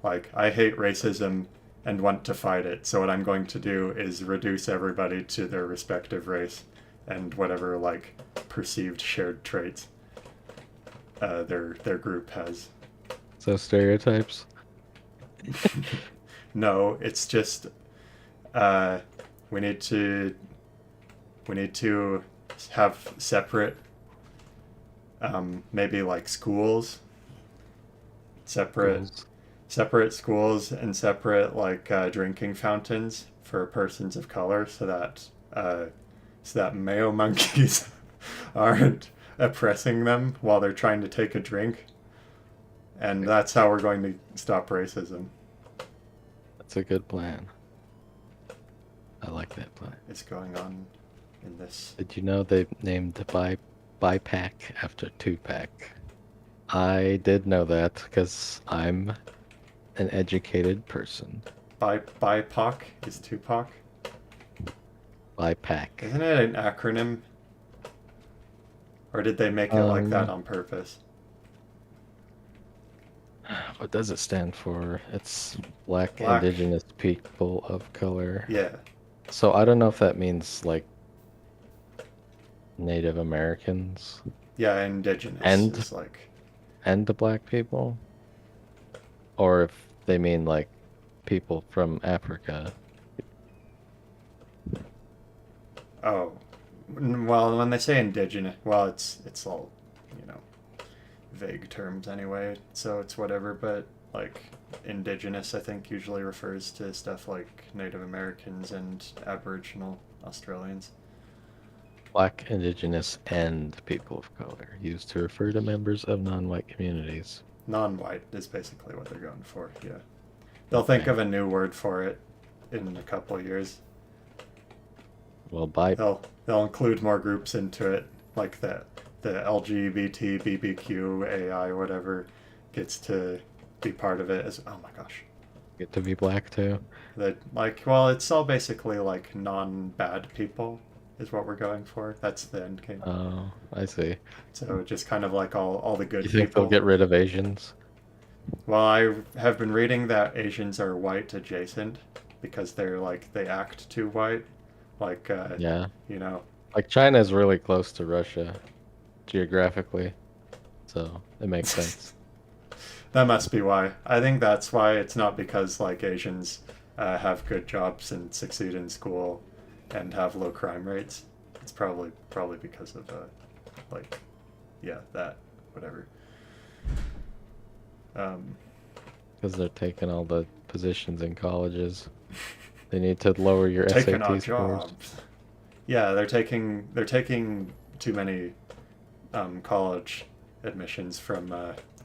Like, I hate racism and want to fight it, so what I'm going to do is reduce everybody to their respective race and whatever, like, perceived shared traits their group has. So stereotypes. No, it's just we need to have separate, maybe like schools, separate schools and separate like drinking fountains for persons of color, so that male monkeys aren't oppressing them while they're trying to take a drink. And that's how we're going to stop racism. That's a good plan. I like that plan. It's going on in this. Did you know they named BiPAC after Tupac? I did know that because I'm an educated person. BIPOC is Tupac? BiPAC. Isn't it an acronym? Or did they make it like that on purpose? What does it stand for? It's Black Black. Indigenous People of Color. Yeah. So I don't know if that means like Native Americans Yeah, indigenous And- is like... and the black people, or if they mean like people from Africa Oh, well, when they say indigenous, well, it's all, you know, vague terms anyway, so it's whatever. But like indigenous, I think usually refers to stuff like Native Americans and Aboriginal Australians. Black, indigenous, and people of color, used to refer to members of non-white communities. Non-white is basically what they're going for. Yeah, they'll think Okay. of a new word for it in a couple of years. Well, by They'll include more groups into it, like the LGBT, BBQ, AI, whatever, gets to be part of it as. Oh my gosh, get to be black too. that like well, it's all basically like non-bad people, is what we're going for. That's the end game. Oh, I see. So just kind of like all the You good think they'll people. get rid of Asians? Well, I have been reading that Asians are white adjacent because they're like they act too white, like Yeah. you know. Like China is really close to Russia geographically, so it makes sense. That must be why. I think that's why. It's not because like Asians have good jobs and succeed in school and have low crime rates. It's probably because of like yeah, that whatever. Um, Because they're taking all the positions in colleges. They need to lower your taking our SAT scores. jobs. Yeah, they're taking too many college admissions from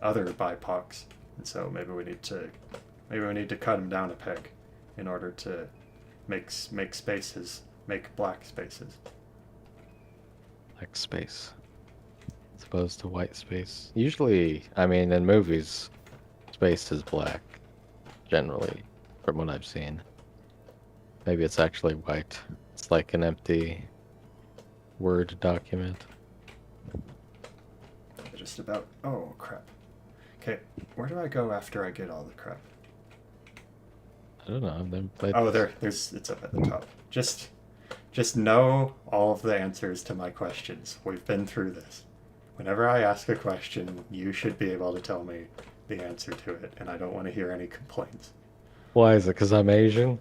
other BIPOCs, and so maybe we need to cut them down a peg in order to make spaces, make black spaces. Black space. As opposed to white space. Usually, I mean, in movies, space is black, generally, from what I've seen. Maybe it's actually white. It's like an empty Word document. Just about. Oh crap. Okay, where do I go after I get all the crap? I don't know. I've never played Oh, this. there's it's up at the top. Just know all of the answers to my questions. We've been through this. Whenever I ask a question, you should be able to tell me the answer to it, and I don't want to hear any complaints. Why is it? Because I'm Asian?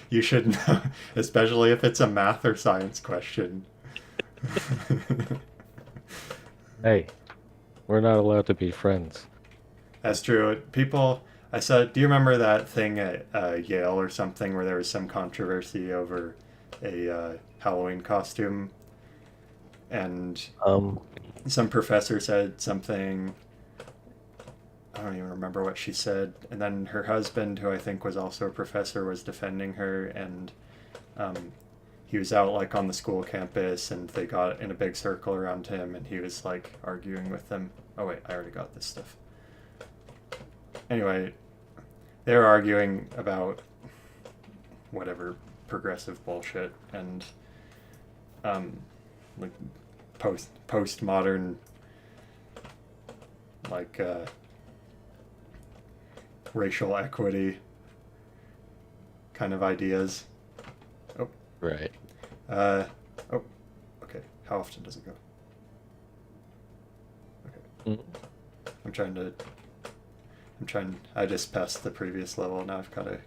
You should know, especially if it's a math or science question. Hey, we're not allowed to be friends. That's true. I said, do you remember that thing at Yale or something where there was some controversy over a Halloween costume? And Um, some professor said something. I don't even remember what she said. And then her husband, who I think was also a professor, was defending her. And he was out like on the school campus, and they got in a big circle around him, and he was like arguing with them. Oh wait, I already got this stuff. Anyway, they were arguing about whatever progressive bullshit and like postmodern like racial equity kind of ideas. Oh, right. uh, oh, okay. How often does it go? Okay, Mm. I'm trying to. I'm trying. I just passed the previous level. Now I've got to.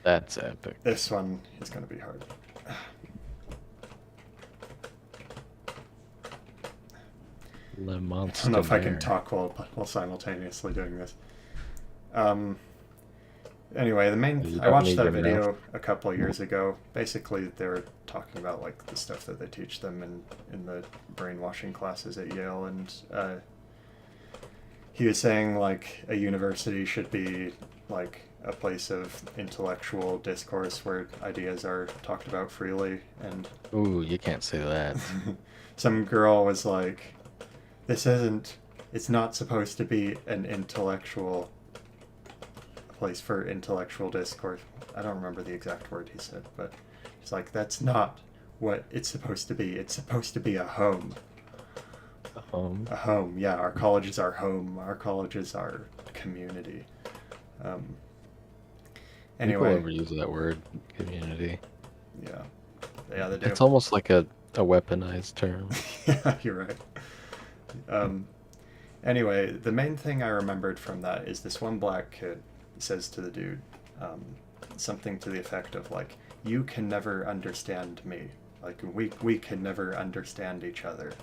That's epic. This one is going to be hard. Le I Monster don't know if I can Mare. talk while simultaneously doing this. Um, anyway, You I don't watched need that your video mouth. a couple of years ago. Basically, they were talking about like the stuff that they teach them in the brainwashing classes at Yale, and he was saying like a university should be like a place of intellectual discourse where ideas are talked about freely, and Ooh, you can't say that. some girl was like, this isn't, it's not supposed to be an intellectual place for intellectual discourse. I don't remember the exact word he said, but it's like, that's not what it's supposed to be. It's supposed to be a home. A home, yeah. Our college is our home. Our college is our community. People Anyway, overuse that word, community. yeah. Yeah, they do. It's almost like a weaponized term. Yeah, you're right. Anyway, the main thing I remembered from that is this one black kid says to the dude, um, something to the effect of like, you can never understand me. Like we can never understand each other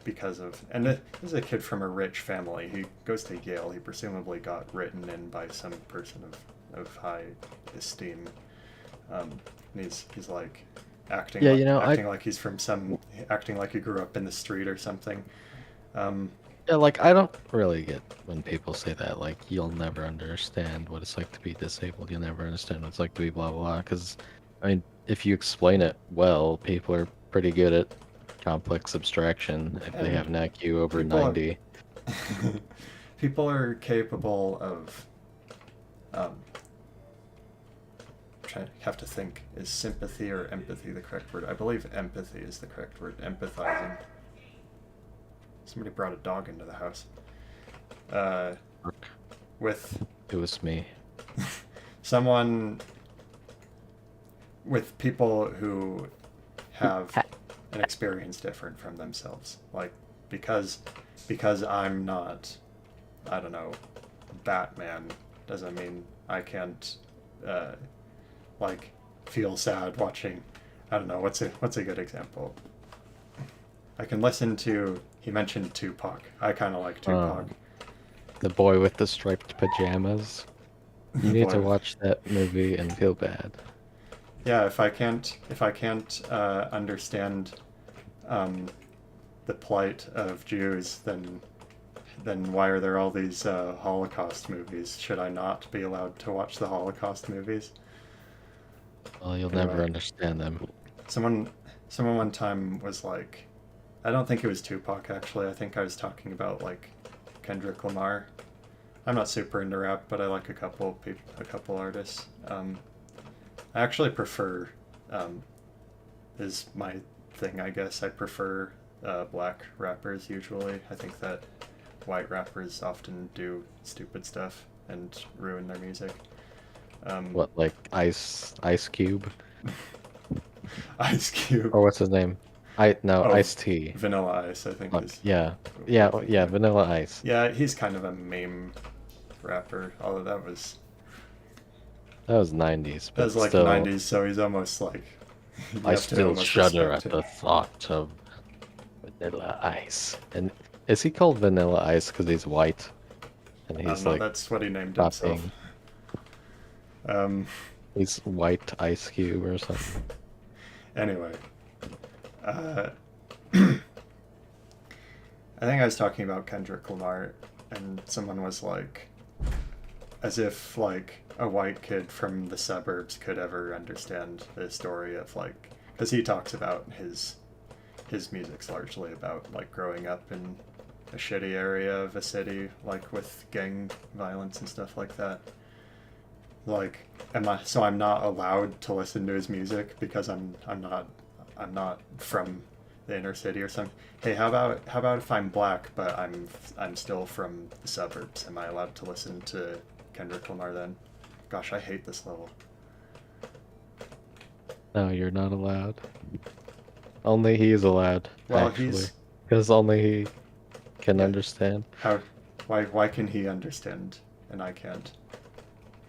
because of, and this is a kid from a rich family. He goes to Yale. He presumably got written in by some person of high esteem. And he's like acting Yeah, acting like he's from some, acting like he grew up in the street or something. yeah, like I don't really get when people say that. Like you'll never understand what it's like to be disabled. You'll never understand what it's like to be blah blah blah. Because I mean, if you explain it well, people are pretty good at complex abstraction if they have an IQ over people are- 90. People are capable of have to think, is sympathy or empathy the correct word? I believe empathy is the correct word. Empathizing. Somebody brought a dog into the house. With It was me. someone, with people who have an experience different from themselves. Like, because I'm not, I don't know, Batman, doesn't mean I can't like feel sad watching, I don't know, what's a good example? I can listen to, he mentioned Tupac. I kind of like Tupac. The boy with the striped pajamas. You need to Boy. watch that movie and feel bad. Yeah, if I can't understand the plight of Jews, then why are there all these Holocaust movies? Should I not be allowed to watch the Holocaust movies? Well, you'll Anyway. never understand them. Someone one time was like, I don't think it was Tupac actually. I think I was talking about like Kendrick Lamar. I'm not super into rap, but I like a couple artists. I actually prefer, is my thing, I guess. I prefer black rappers usually. I think that white rappers often do stupid stuff and ruin their music. What, like Ice Cube? Ice Cube. Or what's his name? Ice-T. Vanilla Ice, I think is. Yeah, Vanilla Ice. Yeah, he's kind of a meme rapper. Although that was 90s, but like still, 90s, so he's almost like. I still shudder at the thought of Vanilla Ice. And is he called Vanilla Ice because he's white? And he's like that's what he named rapping. himself. He's White Ice Cube or something. Anyway, I think I was talking about Kendrick Lamar, and someone was like, as if like a white kid from the suburbs could ever understand the story of like, because he talks about his music's largely about like growing up in a shitty area of a city, like with gang violence and stuff like that. Like, I'm not allowed to listen to his music because I'm not from the inner city or something. Hey, how about if I'm black but I'm still from the suburbs? Am I allowed to listen to Kendrick Lamar then? Gosh, I hate this level. No, you're not allowed. Only he is allowed, Well, actually. Because only he can understand. Why can he understand and I can't?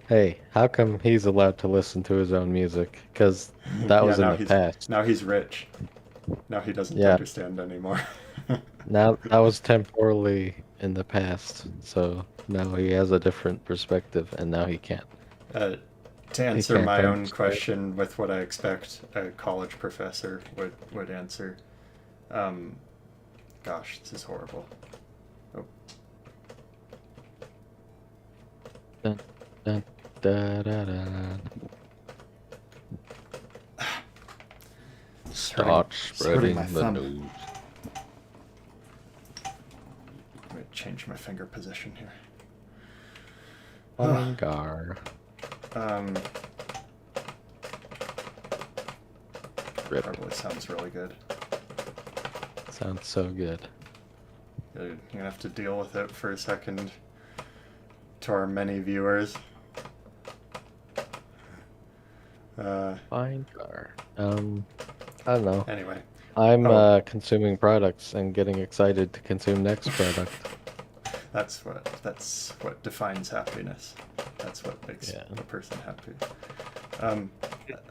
Hey, how come he's allowed to listen to his own music? Because that was in the past. Now he's rich. Now he doesn't understand anymore. Now that was temporarily in the past, so now he has a different perspective, and now he can't. To answer my own question with what I expect a college professor would answer, gosh, this is horrible. Oh. Dun, dun, da, da, da. Start spreading the news. Let me change my finger position here. Gar. Probably sounds really good. Sounds so good. You're gonna have to deal with it for a second. To our many viewers. Fine car. I don't know. Anyway. I'm consuming products and getting excited to consume next product. That's what defines happiness. That's what makes Yeah. a person happy.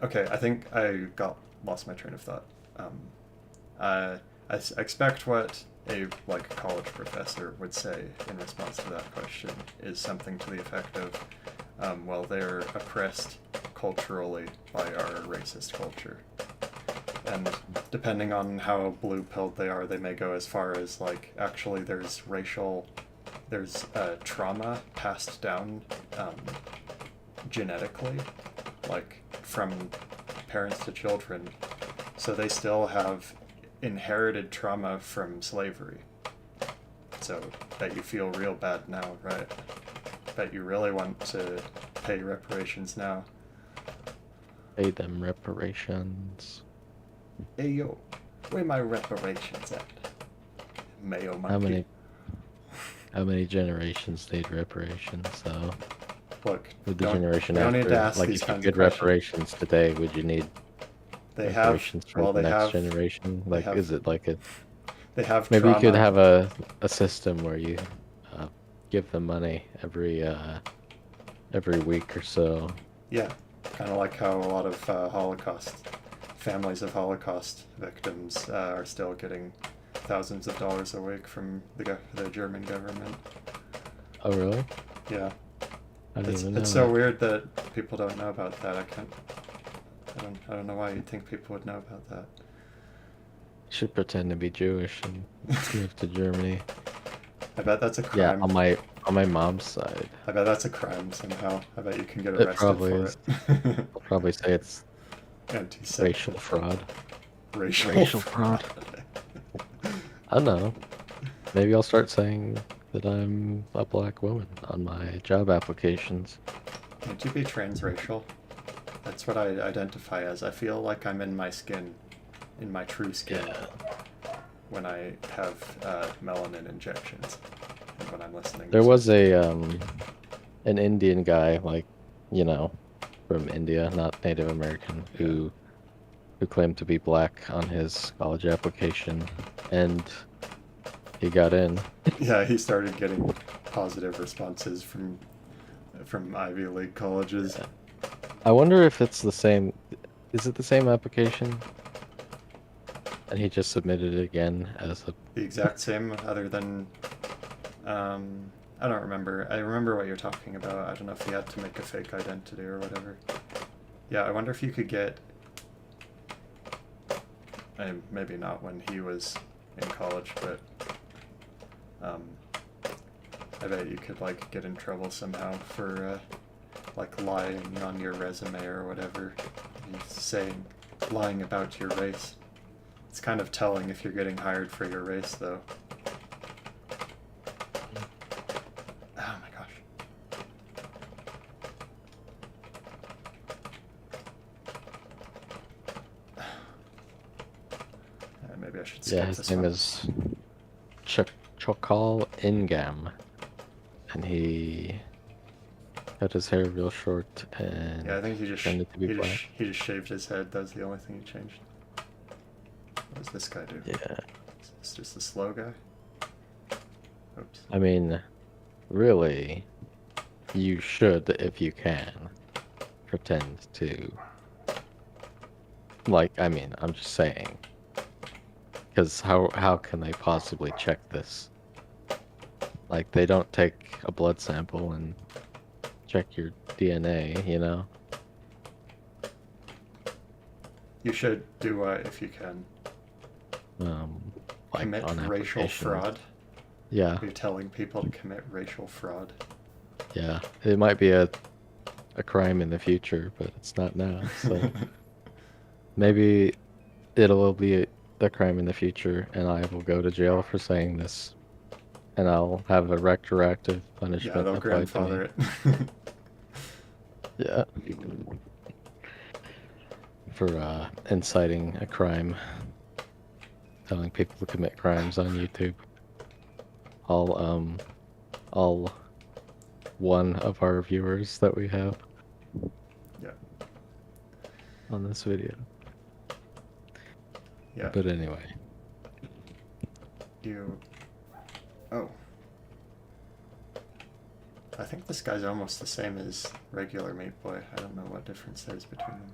Okay, I think I lost my train of thought. I expect what a college professor would say in response to that question is something to the effect of, well, they're oppressed culturally by our racist culture. And depending on how blue-pilled they are, they may go as far as actually there's trauma passed down genetically, from parents to children. So they still have inherited trauma from slavery. So bet you feel real bad now, right? Bet you really want to pay reparations now. Pay them reparations. Hey yo, where my reparations at? Mayo monkey. How many generations need reparations though? Look, With the generation we don't after, need to ask like these if you kinds get of questions. reparations today, would you need They have, reparations for well, the they next have, generation? Like, is it like a they have maybe trauma. you could have a system where you give them money every week or so. Yeah, kind of like how a lot of families of Holocaust victims are still getting thousands of dollars a week from the German government. Oh, really? Yeah. I didn't even know It's so that. weird that people don't know about that. I don't know why you'd think people would know about that. You should pretend to be Jewish and move to Germany. I bet that's a crime. Yeah, on my mom's side. I bet that's a crime somehow. I bet you can get It arrested probably for is. it. I'll probably say it's Anti-Semitic. racial fraud. Racial fraud. I don't know. Maybe I'll start saying that I'm a black woman on my job applications. Can't you be transracial? That's what I identify as. I feel like I'm in my skin, in my true skin, Yeah. when I have melanin injections and when I'm listening. There was an Indian guy, from India, not Native American, who claimed to be black on his college application, and he got in. Yeah, he started getting positive responses from Ivy League colleges. Yeah. I wonder if it's the same. Is it the same application? And he just submitted it again as the exact same, other than I don't remember. I remember what you're talking about. I don't know if he had to make a fake identity or whatever. Yeah, I wonder if you could get. Maybe not when he was in college, but I bet you could get in trouble somehow for lying on your resume or whatever, lying about your race. It's kind of telling if you're getting hired for your race, though. Oh my gosh. Maybe I should skip his this name one. is Chokal Ingam, and he cut his hair real short and Yeah, I think he just pretended to be black. he just shaved his head. That was the only thing he changed. What does this guy do? Yeah. Is this just a slow guy? Oops. I mean, really, you should, if you can, pretend to. I'm just saying. Because how can they possibly check this? They don't take a blood sample and check your DNA, you know? You should do if you can. Commit on racial applications. fraud. Yeah. You're telling people to commit racial fraud. Yeah. It might be a crime in the future, but it's not now. So maybe it'll be a crime in the future, and I will go to jail for saying this, and I'll have a retroactive punishment. Yeah, they'll applied to me. grandfather it. Yeah. For inciting a crime, telling people to commit crimes on YouTube. All one of our viewers that we have. Yeah. On this video. Yeah. But anyway. Oh. I think this guy's almost the same as regular Meat Boy. I don't know what difference there's between them.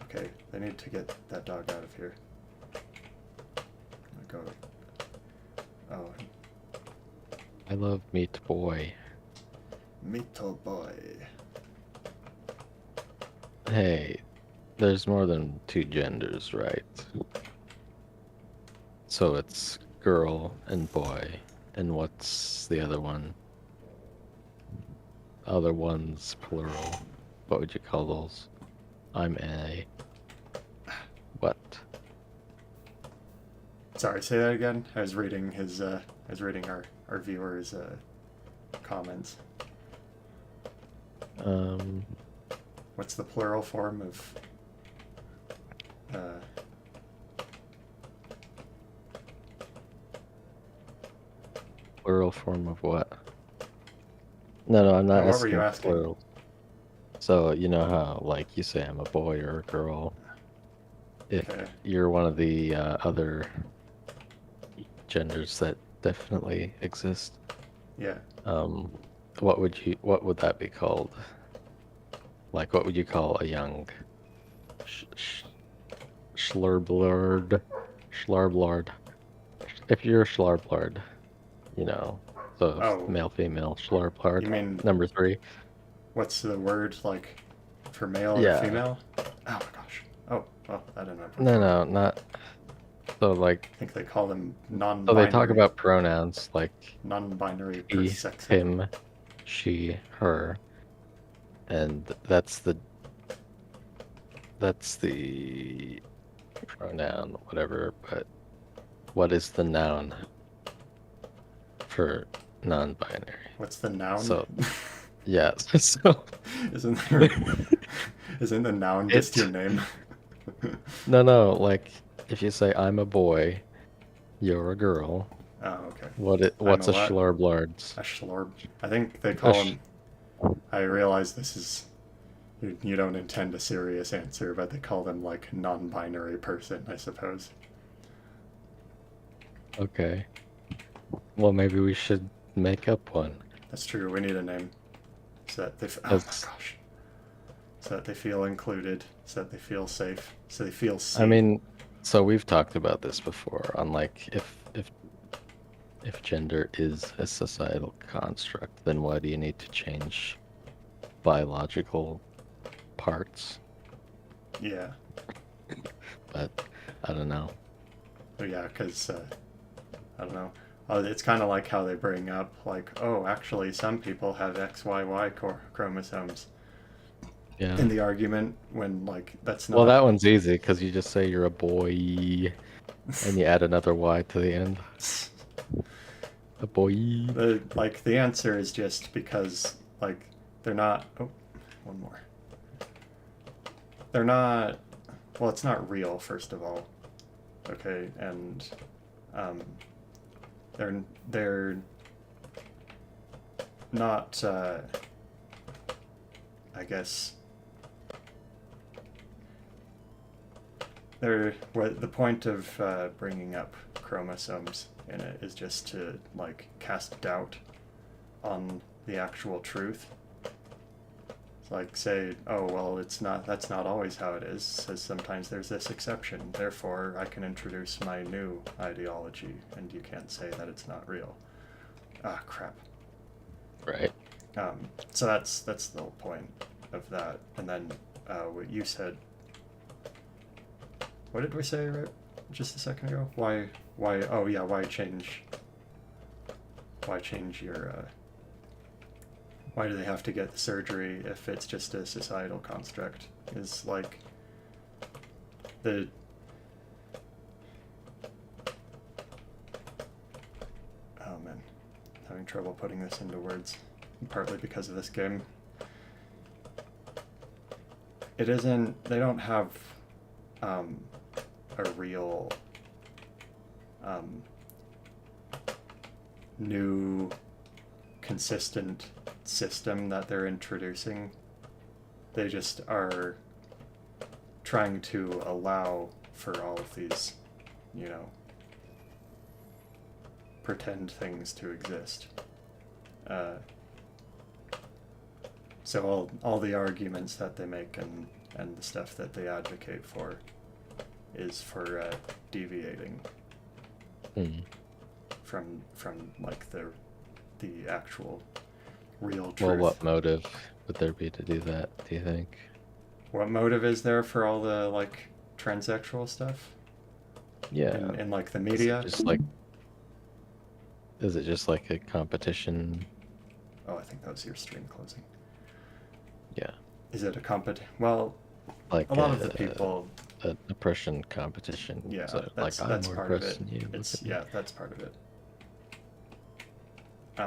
Okay, they need to get that dog out of here. I'm gonna go. Oh, I love Meat Boy. Meato Boy. Hey, there's more than two genders, right? So it's girl and boy. And what's the other one? Other ones, plural. What would you call those? I'm a... What? Sorry, say that again. I was reading his. I was reading our viewers' comments. What's the plural form of? Plural form of what? No, I'm not what were asking you asking? plural. So, you know how, like, you say I'm a boy or a girl. If Okay. you're one of the other genders that definitely exist, Yeah. what would that be called? Like, what would you call a young schlurblord? Schlurblord. If you're a schlurblord, you know, so Oh. male, female, schlurblord. You mean Number 3. what's the word like for male or Yeah. female? Oh my gosh. Oh, well, I don't know. No, not. So, like, I think they call them non-binary. so they talk about pronouns like non-binary he, persexual. him, she, her, and that's the pronoun, whatever, but what is the noun for non-binary? What's the noun? So, yeah, so isn't the noun just your name? no, like if you say I'm a boy, you're a girl. Oh, okay. What's a what? schlurblard? A schlorb. I think they call him. I realize this is. You don't intend a serious answer, but they call them like non-binary person, I suppose. Okay. Well, maybe we should make up one. That's true. We need a name. So that they. Oh my gosh. So that they feel included. So that they feel safe. So they feel seen. I mean, so we've talked about this before on like if gender is a societal construct, then why do you need to change biological parts? Yeah. But I don't know. Oh, yeah, because I don't know. It's kind of like how they bring up, like, oh, actually, some people have XYY chromosomes. Yeah. In the argument, when like that's not. Well, that one's easy because you just say you're a boy, and you add another Y to the end. A boy. The answer is just because like they're not. Oh, one more. They're not. Well, it's not real, first of all. Okay, and they're not. I guess. The point of bringing up chromosomes in it is just to like cast doubt on the actual truth. It's like say, oh well, that's not always how it is. Says sometimes there's this exception. Therefore, I can introduce my new ideology, and you can't say that it's not real. Ah, crap. Right. So that's the whole point of that. And then what you said. What did we say right just a second ago? Why? Oh yeah, why change your? Why do they have to get the surgery if it's just a societal construct? Is like the. Oh man, having trouble putting this into words, partly because of this game. It isn't. They don't have. A real new consistent system that they're introducing. They just are trying to allow for all of these, pretend things to exist. So all the arguments that they make and the stuff that they advocate for is for deviating from like the actual real truth. Well, what motive would there be to do that, do you think? What motive is there for all the like transsexual stuff? Yeah. In like the media? Is it just like a competition? Oh, I think that was your stream closing. Yeah. Is it a competition? Well, like a lot of the people. An oppression competition. Yeah, so, that's I'm more part of it. oppressed than you. That's part of it.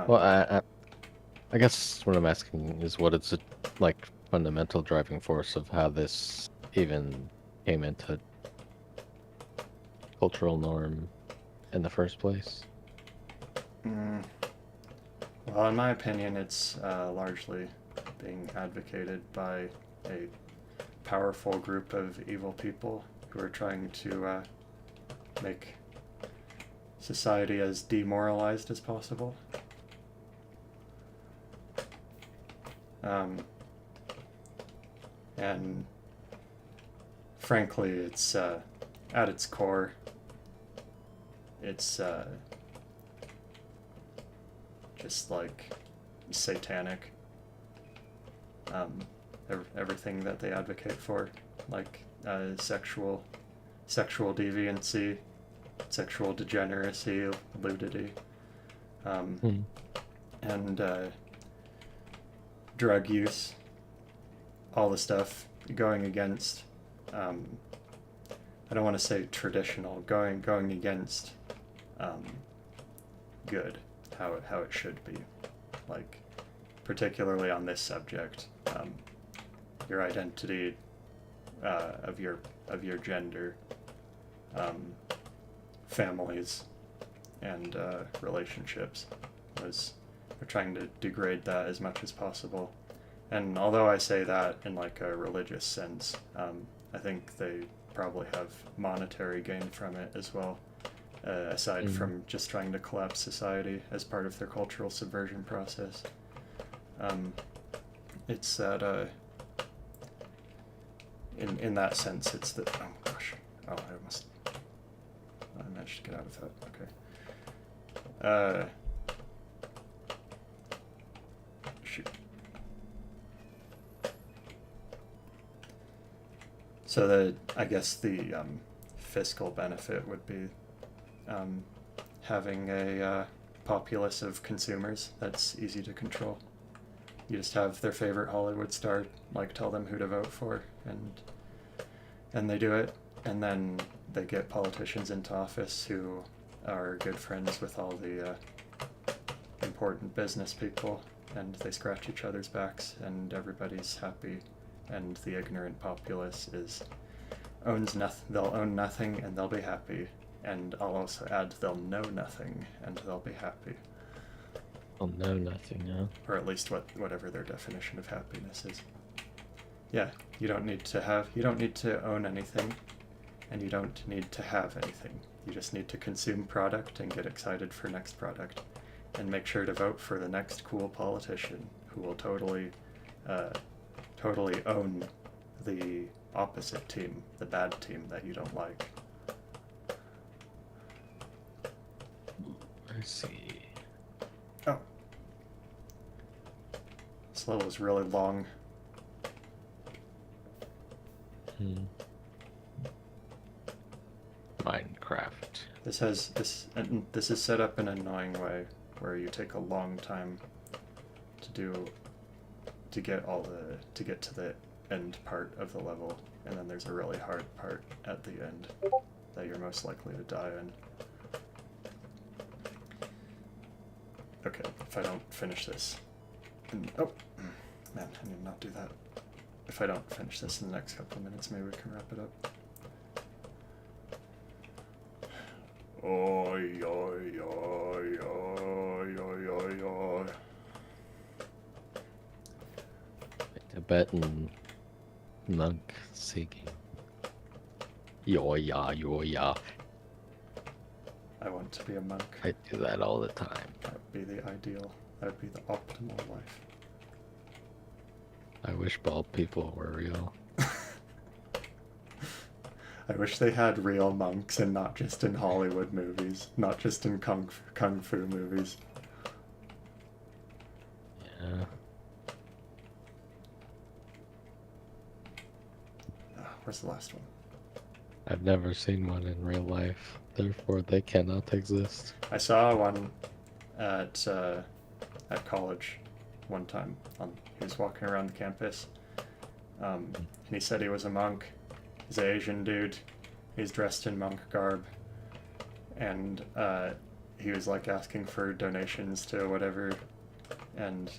Well, I guess what I'm asking is what is the like fundamental driving force of how this even came into cultural norm in the first place? Well, in my opinion, it's largely being advocated by a powerful group of evil people who are trying to make society as demoralized as possible. And frankly, it's at its core, it's just like satanic. Everything that they advocate for, like sexual deviancy, sexual degeneracy, ludity, and drug use, all the stuff going against, I don't want to say traditional, going against good, how it should be, like particularly on this subject, your identity of your gender, families, and relationships. They're trying to degrade that as much as possible. And although I say that in like a religious sense, I think they probably have monetary gain from it as well, aside from just trying to collapse society as part of their cultural subversion process. It's that in that sense, it's that, oh gosh, I managed to get out of that. Okay. Shoot. So I guess the fiscal benefit would be having a populace of consumers that's easy to control. You just have their favorite Hollywood star, like tell them who to vote for, and they do it, and then they get politicians into office who are good friends with all the important business people, and they scratch each other's backs, and everybody's happy, and the ignorant populace they'll own nothing, and they'll be happy, and I'll also add they'll know nothing, and they'll be happy. I'll know nothing, huh? Or at least whatever their definition of happiness is. Yeah, you don't need to own anything, and you don't need to have anything. You just need to consume product and get excited for next product, and make sure to vote for the next cool politician who will totally own the opposite team, the bad team that you don't like. I see. Oh. This level is really long. Minecraft. This is set up in an annoying way where you take a long time to get to the end part of the level, and then there's a really hard part at the end that you're most likely to die in. Okay, if I don't finish this, oh man, I need to not do that. If I don't finish this in the next couple of minutes, maybe we can wrap it up. Oi, oi, oi, oi, oi, oi, oi. Tibetan monk singing. Yo-ya, yo-ya. I want to be a monk. I do that all the time. That would be the ideal. That would be the optimal life. I wish bald people were real. I wish they had real monks and not just in Hollywood movies, not just in kung fu movies. Yeah. Where's the last one? I've never seen one in real life, therefore they cannot exist. I saw one at college one time. He was walking around the campus, and he said he was a monk. He's an Asian dude. He's dressed in monk garb, and he was like asking for donations to whatever, and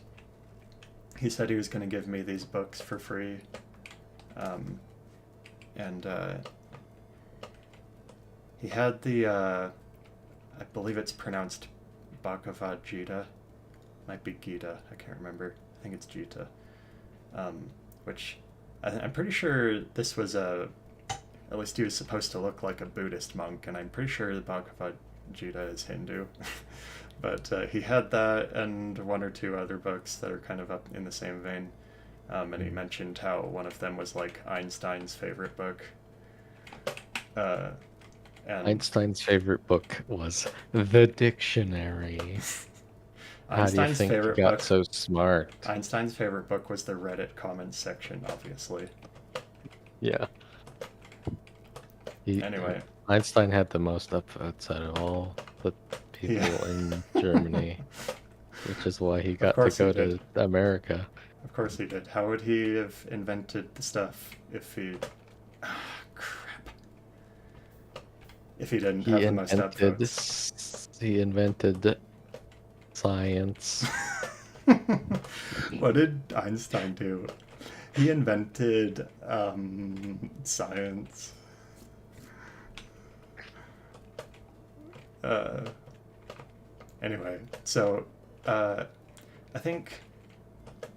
he said he was going to give me these books for free, and he had the I believe it's pronounced Bhagavad Gita, might be Gita, I can't remember. I think it's Gita, which I'm pretty sure this was at least he was supposed to look like a Buddhist monk, and I'm pretty sure the Bhagavad Gita is Hindu. But he had that and one or two other books that are kind of up in the same vein. And he mentioned how one of them was like Einstein's favorite book. And Einstein's favorite book was The Dictionary. How do you think he got so smart? Einstein's favorite book was the Reddit comments section, obviously. Yeah. Anyway. Einstein had the most upvotes out of all the people in Germany, which is why he got to go to America. Of course he did. How would he have invented the stuff if he... crap. If he didn't have the most upvotes? He invented science. What did Einstein do? He invented science. Anyway, so I think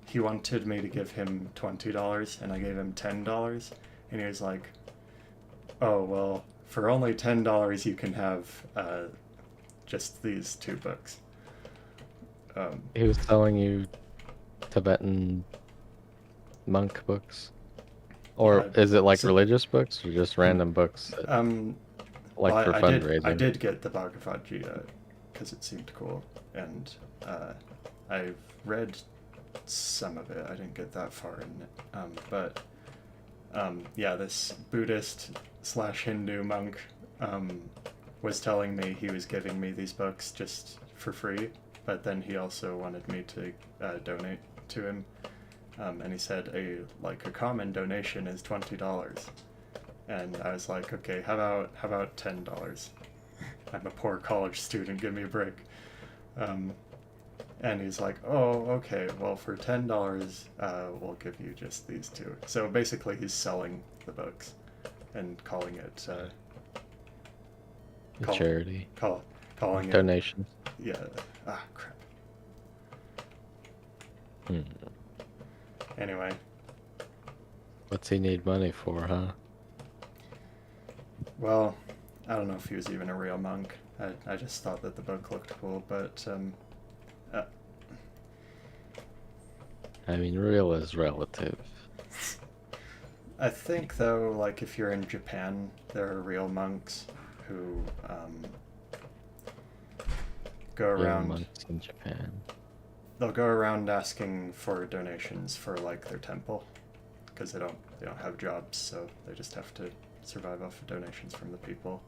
he wanted me to give him $20 and I gave him $10, and he was like, oh, well, for only $10 you can have just these two books. He was selling you Tibetan monk books? Or is it like religious books or just random books? Like for fundraising? I did get the Bhagavad Gita because it seemed cool, and I've read some of it. I didn't get that far in it. But yeah, this Buddhist / Hindu monk was telling me he was giving me these books just for free, but then he also wanted me to donate to him, and he said a common donation is $20, and I was like, okay, how about $10? I'm a poor college student, give me a break. And he's like, oh, okay, well, for $10, we'll give you just these two. So basically he's selling the books and calling it charity. Calling it donations. Yeah. Crap. Anyway. What's he need money for, huh? Well, I don't know if he was even a real monk. I just thought that the book looked cool, but I mean, real is relative. I think, though, like, if you're in Japan, there are real monks who go around... Real monks in Japan. They'll go around asking for donations for, like, their temple, because they don't have jobs, so they just have to survive off of donations from the people.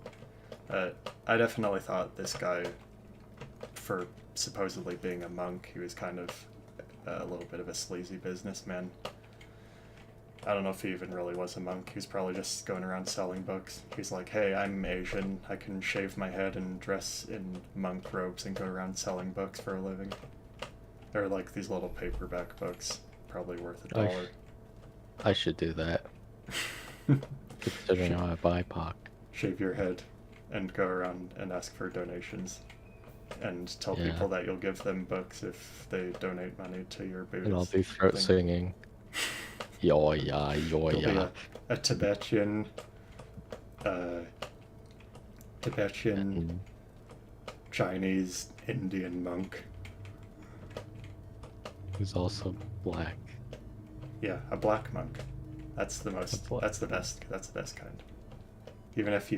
I definitely thought this guy, for supposedly being a monk, he was kind of a little bit of a sleazy businessman. I don't know if he even really was a monk. He was probably just going around selling books. He's like, hey, I'm Asian. I can shave my head and dress in monk robes and go around selling books for a living. They're like these little paperback books, probably worth $1. I should do that. Considering I'm a BIPOC. Shave your head and go around and ask for donations. And tell people that you'll give them books if they donate money to your booth. And I'll be throat singing. Yo yeah, yo yeah. A Tibetan, Chinese, Indian monk. Who's also black. Yeah, a black monk. That's the most. That's the best. That's the best kind. Even if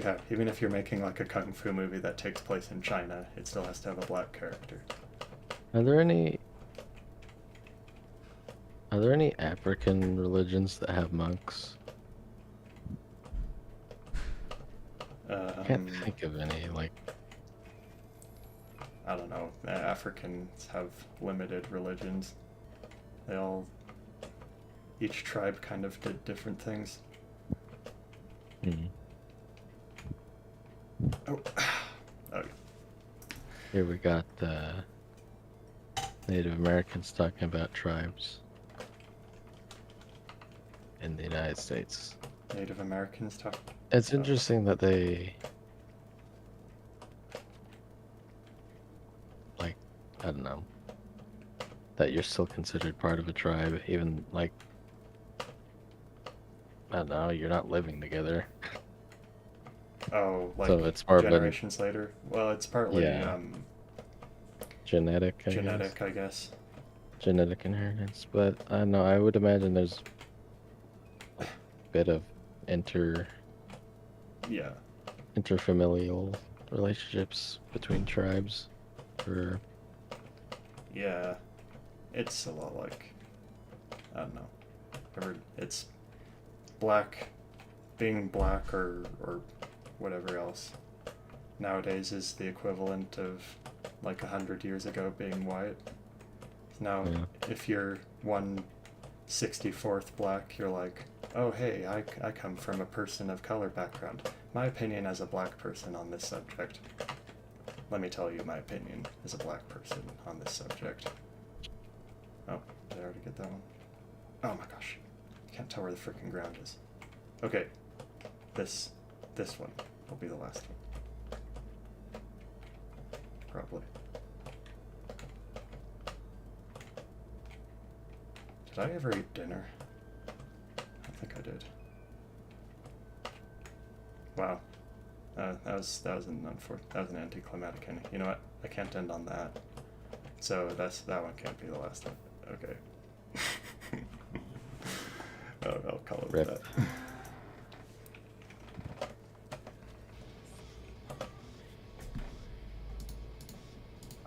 you're making like a kung fu movie that takes place in China, it still has to have a black character. Are there any African religions that have monks? I can't think of any. Like, I don't know. Africans have limited religions. Each tribe kind of did different things. Oh. Okay. Here we got Native Americans talking about tribes in the United States. Native Americans talk. It's interesting that they, like, I don't know, that you're still considered part of a tribe, even like, I don't know, you're not living together. Oh, like So it's more generations later. Well, it's partly genetic, I guess. Genetic inheritance, but I don't know. I would imagine there's a bit of interfamilial relationships between tribes. Yeah, it's a lot like, I don't know. It's being black or whatever else nowadays is the equivalent of like 100 years ago being white. Now, if you're 1/64th black, you're like, oh hey, I come from a person of color background. My opinion as a black person on this subject. Let me tell you my opinion as a black person on this subject. Oh, did I already get that one? Oh my gosh. I can't tell where the freaking ground is. Okay. This one will be the last one. Probably. Did I ever eat dinner? I think I did. Wow. That was an anticlimactic ending. You know what? I can't end on that. So that one can't be the last one. Okay. I'll call it Rip. that.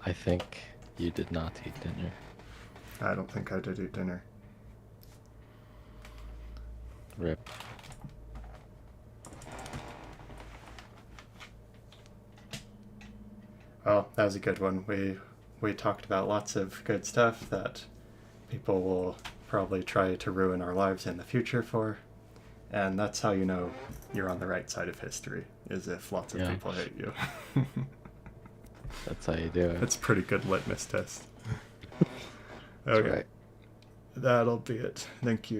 I think you did not eat dinner. I don't think I did eat dinner. Rip. Well, that was a good one. We talked about lots of good stuff that people will probably try to ruin our lives in the future for. And that's how you know you're on the right side of history, is if lots of people hate you. That's how you do it. That's a pretty good litmus test. That's Okay. right. That'll be it. Thank you.